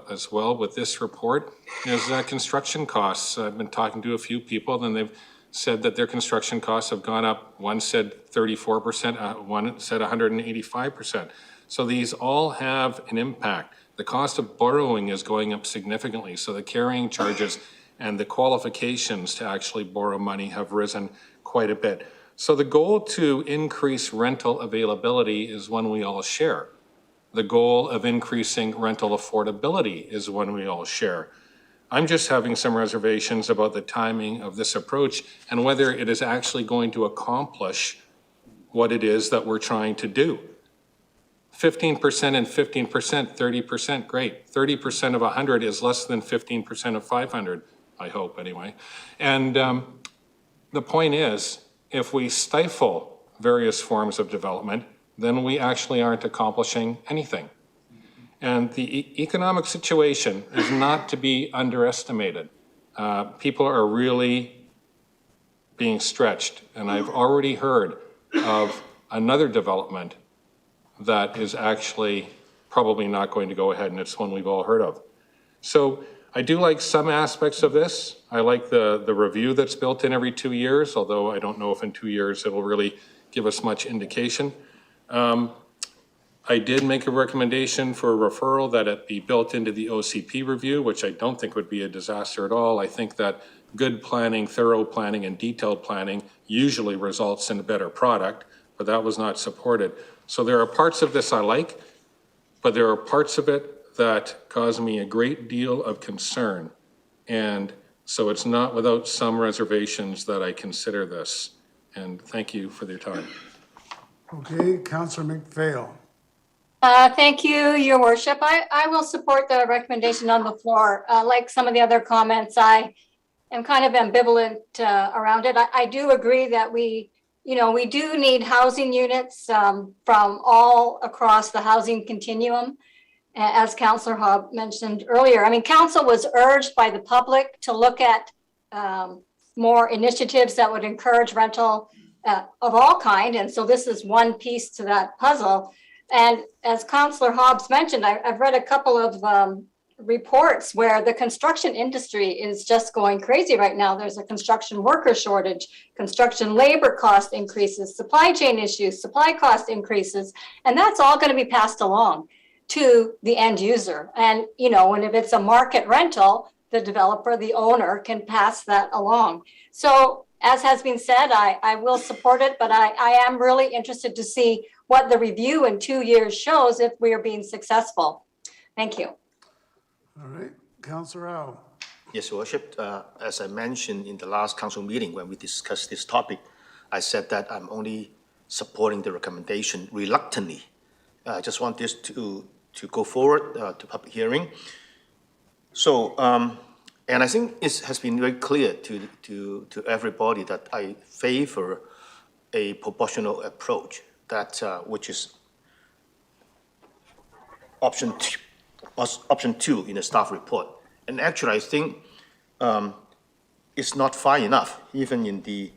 as well with this report is construction costs. I've been talking to a few people, and they've said that their construction costs have gone up. One said 34%, one said 185%. So these all have an impact. The cost of borrowing is going up significantly, so the carrying charges and the qualifications to actually borrow money have risen quite a bit. So the goal to increase rental availability is one we all share. The goal of increasing rental affordability is one we all share. I'm just having some reservations about the timing of this approach and whether it is actually going to accomplish what it is that we're trying to do. 15% and 15%, 30%, great. 30% of 100 is less than 15% of 500, I hope anyway. And the point is, if we stifle various forms of development, then we actually aren't accomplishing anything. And the economic situation is not to be underestimated. People are really being stretched, and I've already heard of another development that is actually probably not going to go ahead, and it's one we've all heard of. So I do like some aspects of this. I like the review that's built in every 2 years, although I don't know if in 2 years it'll really give us much indication. I did make a recommendation for a referral that it be built into the OCP review, which I don't think would be a disaster at all. I think that good planning, thorough planning, and detailed planning usually results in a better product, but that was not supported. So there are parts of this I like, but there are parts of it that cause me a great deal of concern. And so it's not without some reservations that I consider this. And thank you for your time. Okay, Councillor McPhail. Thank you, Your Worship. I will support the recommendation on the floor. Like some of the other comments, I am kind of ambivalent around it. I do agree that we do need housing units from all across the housing continuum, as Councillor Hobb mentioned earlier. I mean, council was urged by the public to look at more initiatives that would encourage rental of all kind. And so this is one piece to that puzzle. And as Councillor Hobbs mentioned, I've read a couple of reports where the construction industry is just going crazy right now. There's a construction worker shortage, construction labor cost increases, supply chain issues, supply cost increases, and that's all going to be passed along to the end user. And, and if it's a market rental, the developer, the owner can pass that along. So as has been said, I will support it, but I am really interested to see what the review in 2 years shows if we are being successful. Thank you. All right, Councillor Rao. Yes, Your Worship. As I mentioned in the last council meeting when we discussed this topic, I said that I'm only supporting the recommendation reluctantly. I just want this to go forward to public hearing. So, and I think it has been very clear to everybody that I favor a proportional approach, that which is option two in the staff report. And actually, I think it's not far enough, even in the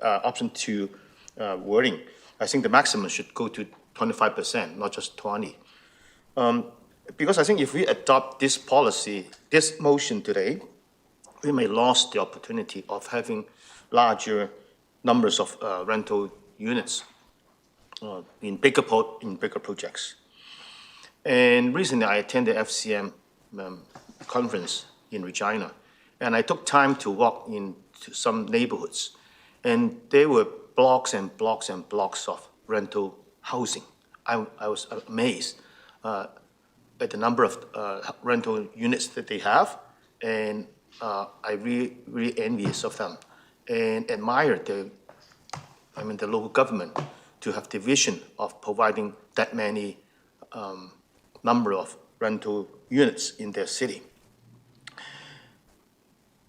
option two wording. I think the maximum should go to 25%, not just 20. Because I think if we adopt this policy, this motion today, we may lose the opportunity of having larger numbers of rental units in bigger projects. And recently, I attended FCM conference in Regina, and I took time to walk into some neighborhoods, and there were blocks and blocks and blocks of rental housing. I was amazed at the number of rental units that they have, and I really envious of them and admire the local government to have the vision of providing that many number of rental units in their city.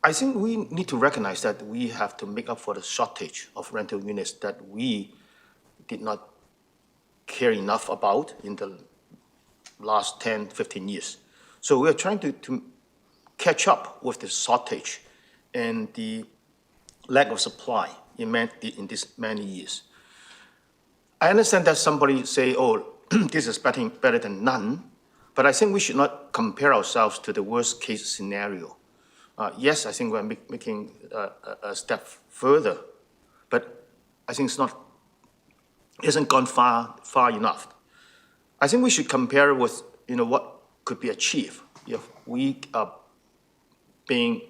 I think we need to recognize that we have to make up for the shortage of rental units that we did not care enough about in the last 10, 15 years. So we're trying to catch up with the shortage and the lack of supply in these many years. I understand that somebody say, oh, this is better than none, but I think we should not compare ourselves to the worst case scenario. Yes, I think we're making a step further, but I think it hasn't gone far enough. I think we should compare with what could be achieved if we are being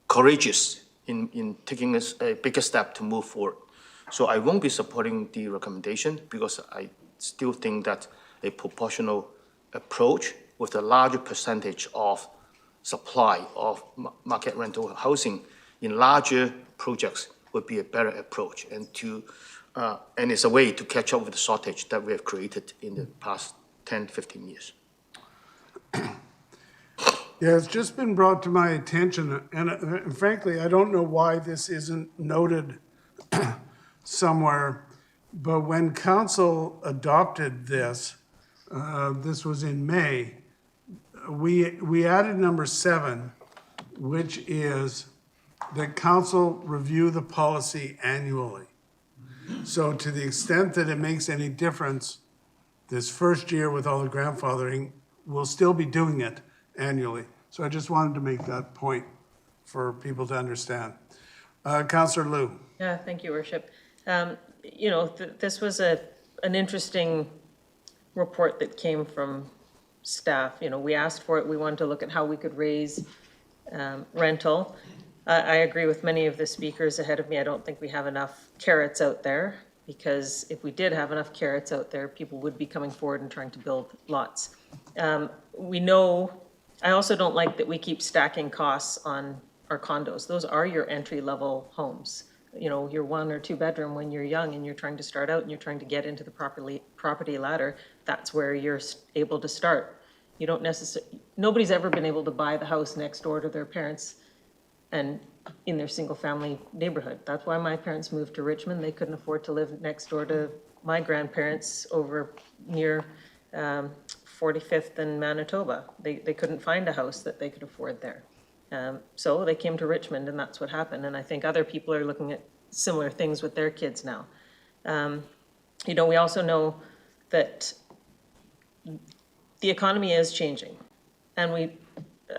courageous in taking a bigger step to move forward. So I won't be supporting the recommendation because I still think that a proportional approach with a larger percentage of supply of market rental housing in larger projects would be a better approach, and it's a way to catch up with the shortage that we have created in the past 10, 15 years. Yeah, it's just been brought to my attention, and frankly, I don't know why this isn't noted somewhere, but when council adopted this, this was in May, we added number 7, which is that council review the policy annually. So to the extent that it makes any difference, this first year with all the grandfathering, we'll still be doing it annually. So I just wanted to make that point for people to understand. Councillor Liu. Yeah, thank you, Worship. You know, this was an interesting report that came from staff. You know, we asked for it. We wanted to look at how we could raise rental. I agree with many of the speakers ahead of me. I don't think we have enough carrots out there, because if we did have enough carrots out there, people would be coming forward and trying to build lots. We know, I also don't like that we keep stacking costs on our condos. Those are your entry-level homes. You know, your 1 or 2 bedroom when you're young and you're trying to start out and you're trying to get into the property ladder, that's where you're able to start. You don't necessarily, nobody's ever been able to buy the house next door to their parents and in their single-family neighborhood. That's why my parents moved to Richmond. They couldn't afford to live next door to my grandparents over near 45th and Manitoba. They couldn't find a house that they could afford there. So they came to Richmond, and that's what happened. And I think other people are looking at similar things with their kids now. You know, we also know that the economy is changing. And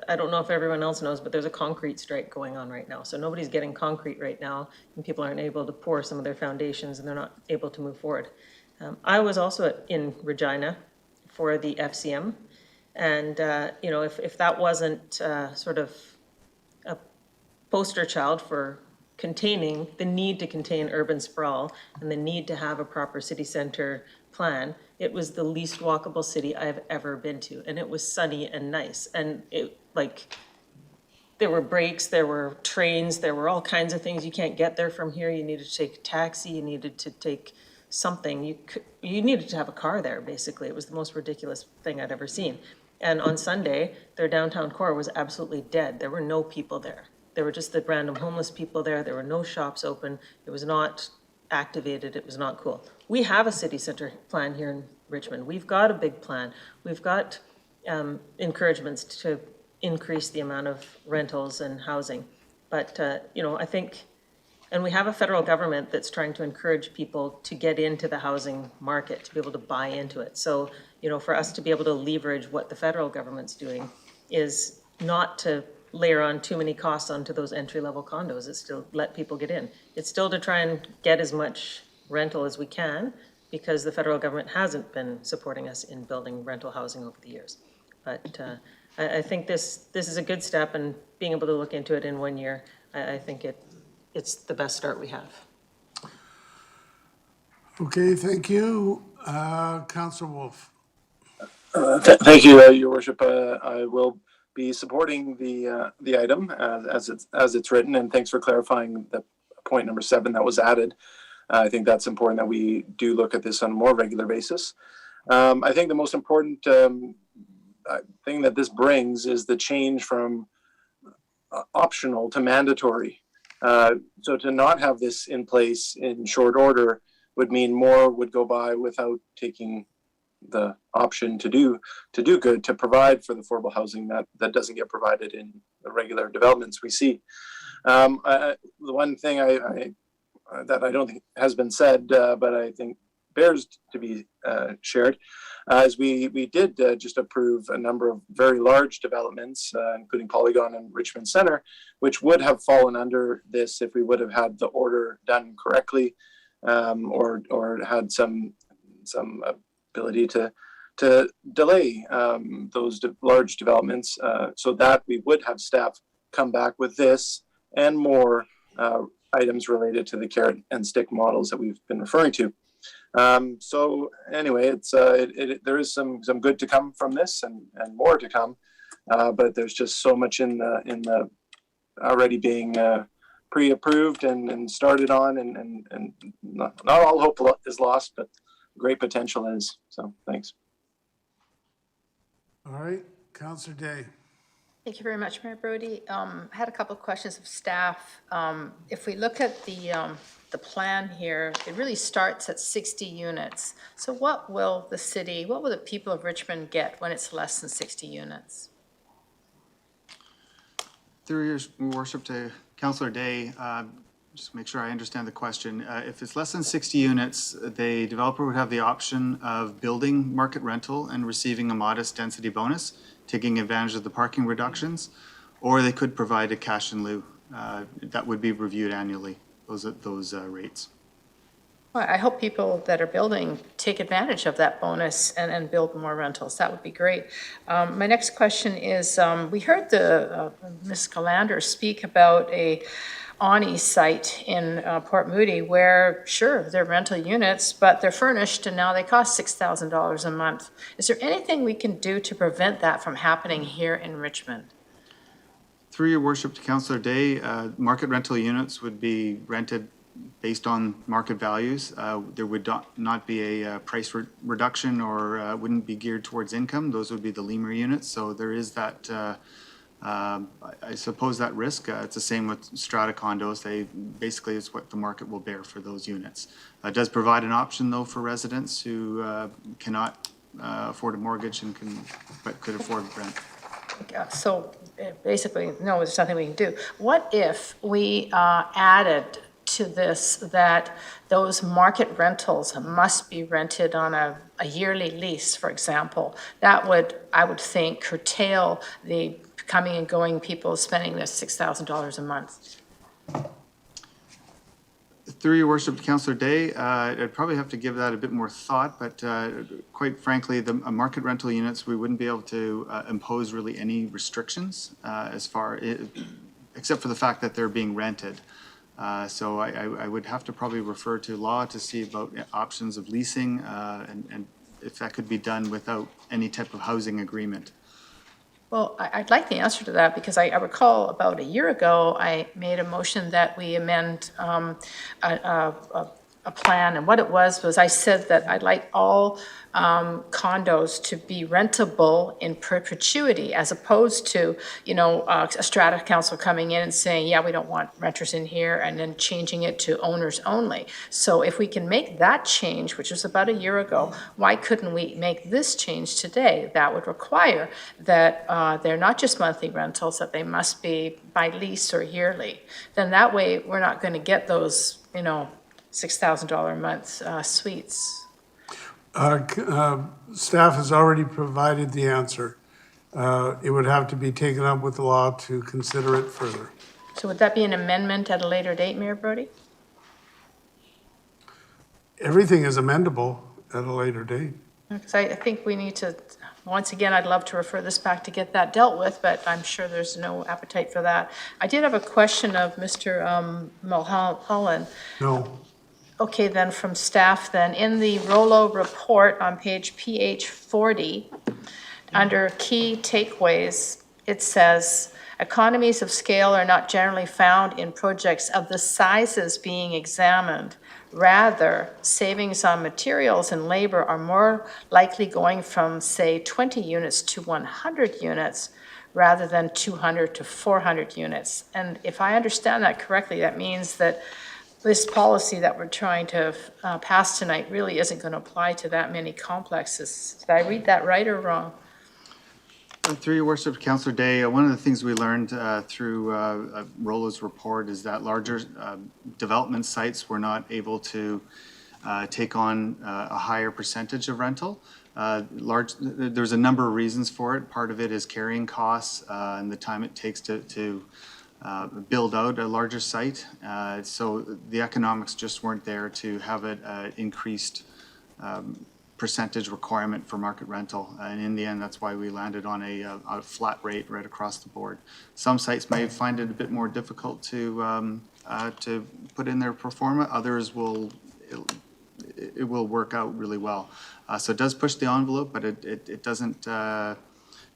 I don't know if everyone else knows, but there's a concrete strike going on right now. So nobody's getting concrete right now, and people aren't able to pour some of their foundations, and they're not able to move forward. I was also in Regina for the FCM. And, you know, if that wasn't sort of a poster child for containing the need to contain urban sprawl and the need to have a proper city center plan, it was the least walkable city I've ever been to. And it was sunny and nice. And there were breaks, there were trains, there were all kinds of things. You can't get there from here. You needed to take a taxi. You needed to take something. You needed to have a car there, basically. It was the most ridiculous thing I'd ever seen. And on Sunday, their downtown core was absolutely dead. There were no people there. There were just the random homeless people there. There were no shops open. It was not activated. It was not cool. We have a city center plan here in Richmond. We've got a big plan. We've got encouragements to increase the amount of rentals and housing. But, you know, I think, and we have a federal government that's trying to encourage people to get into the housing market, to be able to buy into it. So, you know, for us to be able to leverage what the federal government's doing is not to layer on too many costs onto those entry-level condos. It's to let people get in. It's still to try and get as much rental as we can, because the federal government hasn't been supporting us in building rental housing over the years. But I think this is a good step, and being able to look into it in 1 year, I think it's the best start we have. Okay, thank you. Councillor Wolf. Thank you, Your Worship. I will be supporting the item as it's written, and thanks for clarifying the point number 7 that was added. I think that's important that we do look at this on a more regular basis. I think the most important thing that this brings is the change from optional to mandatory. So to not have this in place in short order would mean more would go by without taking the option to do good, to provide for the affordable housing that doesn't get provided in the regular developments we see. The one thing that I don't think has been said, but I think bears to be shared, is we did just approve a number of very large developments, including Polygon and Richmond Center, which would have fallen under this if we would have had the order done correctly, or had some ability to delay those large developments, so that we would have staff come back with this and more items related to the carrot and stick models that we've been referring to. So anyway, there is some good to come from this, and more to come, but there's just so much in the already being pre-approved and started on, and not all hope is lost, but great potential is. So thanks. All right, Councillor Day. Thank you very much, Mayor Brody. I had a couple of questions of staff. If we look at the plan here, it really starts at 60 units. So what will the people of Richmond get when it's less than 60 units? Through your worship to Councillor Day, just make sure I understand the question. If it's less than 60 units, the developer would have the option of building market rental and receiving a modest density bonus, taking advantage of the parking reductions, or they could provide a cash in lieu. That would be reviewed annually, those rates. Well, I hope people that are building take advantage of that bonus and build more rentals. That would be great. My next question is, we heard Ms. Galander speak about a Ani site in Port Moody where, sure, they're rental units, but they're furnished and now they cost $6,000 a month. Is there anything we can do to prevent that from happening here in Richmond? Through your worship to Councillor Day, market rental units would be rented based on market values. There would not be a price reduction or wouldn't be geared towards income. Those would be the Lemur units. So there is that, I suppose, that risk. It's the same with strata condos. Basically it's what the market will bear for those units. It does provide an option though for residents who cannot afford a mortgage but could afford rent. So basically, no, there's nothing we can do. What if we added to this that those market rentals must be rented on a yearly lease, for example? That would, I would think, curtail the coming and going people spending this $6,000 a month. Through your worship, Councillor Day, I'd probably have to give that a bit more thought, but quite frankly, the market rental units, we wouldn't be able to impose really any restrictions except for the fact that they're being rented. So I would have to probably refer to law to see about options of leasing and if that could be done without any type of housing agreement. Well, I'd like the answer to that because I recall about a year ago, I made a motion that we amend a plan. And what it was I said that I'd like all condos to be rentable in perpetuity as opposed to, a strata council coming in and saying, yeah, we don't want renters in here and then changing it to owners only. So if we can make that change, which was about a year ago, why couldn't we make this change today? That would require that they're not just monthly rentals, that they must be by lease or yearly. Then that way we're not going to get those, $6,000 a month suites. Staff has already provided the answer. It would have to be taken up with the law to consider it further. So would that be an amendment at a later date, Mayor Brody? Everything is amendable at a later date. Because I think we need to, once again, I'd love to refer this back to get that dealt with, but I'm sure there's no appetite for that. I did have a question of Mr. Mulholland. No. Okay, then from staff then, in the Rollo report on page PH 40, under key takeaways, it says, economies of scale are not generally found in projects of the sizes being examined. Rather, savings on materials and labor are more likely going from, say, 20 units to 100 units rather than 200 to 400 units. And if I understand that correctly, that means that this policy that we're trying to pass tonight really isn't going to apply to that many complexes. Did I read that right or wrong? Through your worship, Councillor Day, one of the things we learned through Rollo's report is that larger development sites were not able to take on a higher percentage of rental. There's a number of reasons for it. Part of it is carrying costs and the time it takes to build out a larger site. So the economics just weren't there to have an increased percentage requirement for market rental. And in the end, that's why we landed on a flat rate right across the board. Some sites may find it a bit more difficult to put in their pro forma. Others it will work out really well. So it does push the envelope, but it doesn't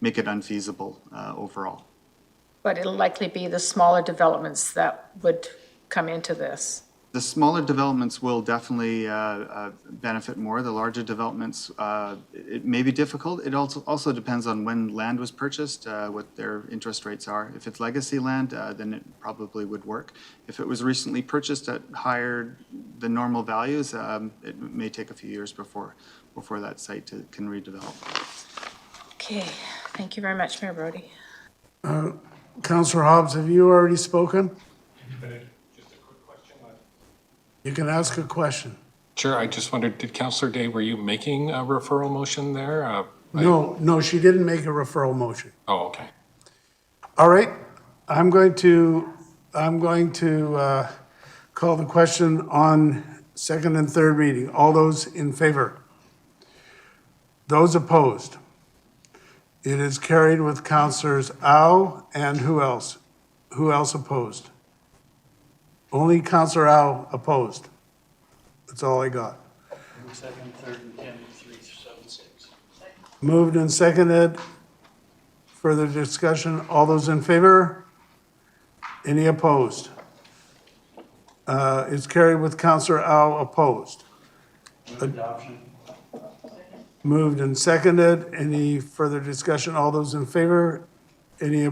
make it unfeasible overall. But it'll likely be the smaller developments that would come into this. The smaller developments will definitely benefit more. The larger developments, it may be difficult. It also depends on when land was purchased, what their interest rates are. If it's legacy land, then it probably would work. If it was recently purchased at higher than normal values, it may take a few years before that site can redevelop. Okay, thank you very much, Mayor Brody. Councillor Hobbs, have you already spoken? You can ask a question. Sure, I just wondered, did Councillor Day, were you making a referral motion there? No, she didn't make a referral motion. Oh, okay. All right, I'm going to call the question on second and third reading. All those in favor? Those opposed? It is carried with Councillors Au and who else? Who else opposed? Only Councillor Au opposed. That's all I got. Second, third, and 10, 3, 7, 6. Moved and seconded. Further discussion. All those in favor? Any opposed? It's carried with Councillor Au opposed. Adoption. Moved and seconded. Any further discussion? All those in favor? Any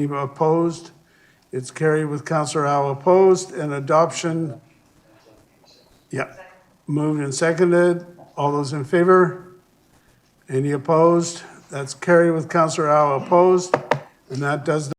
opposed? It's carried with Councillor Au opposed, and adoption. Yeah. Moved and seconded. All those in favor? Any opposed? That's carried with Councillor Au opposed, and that does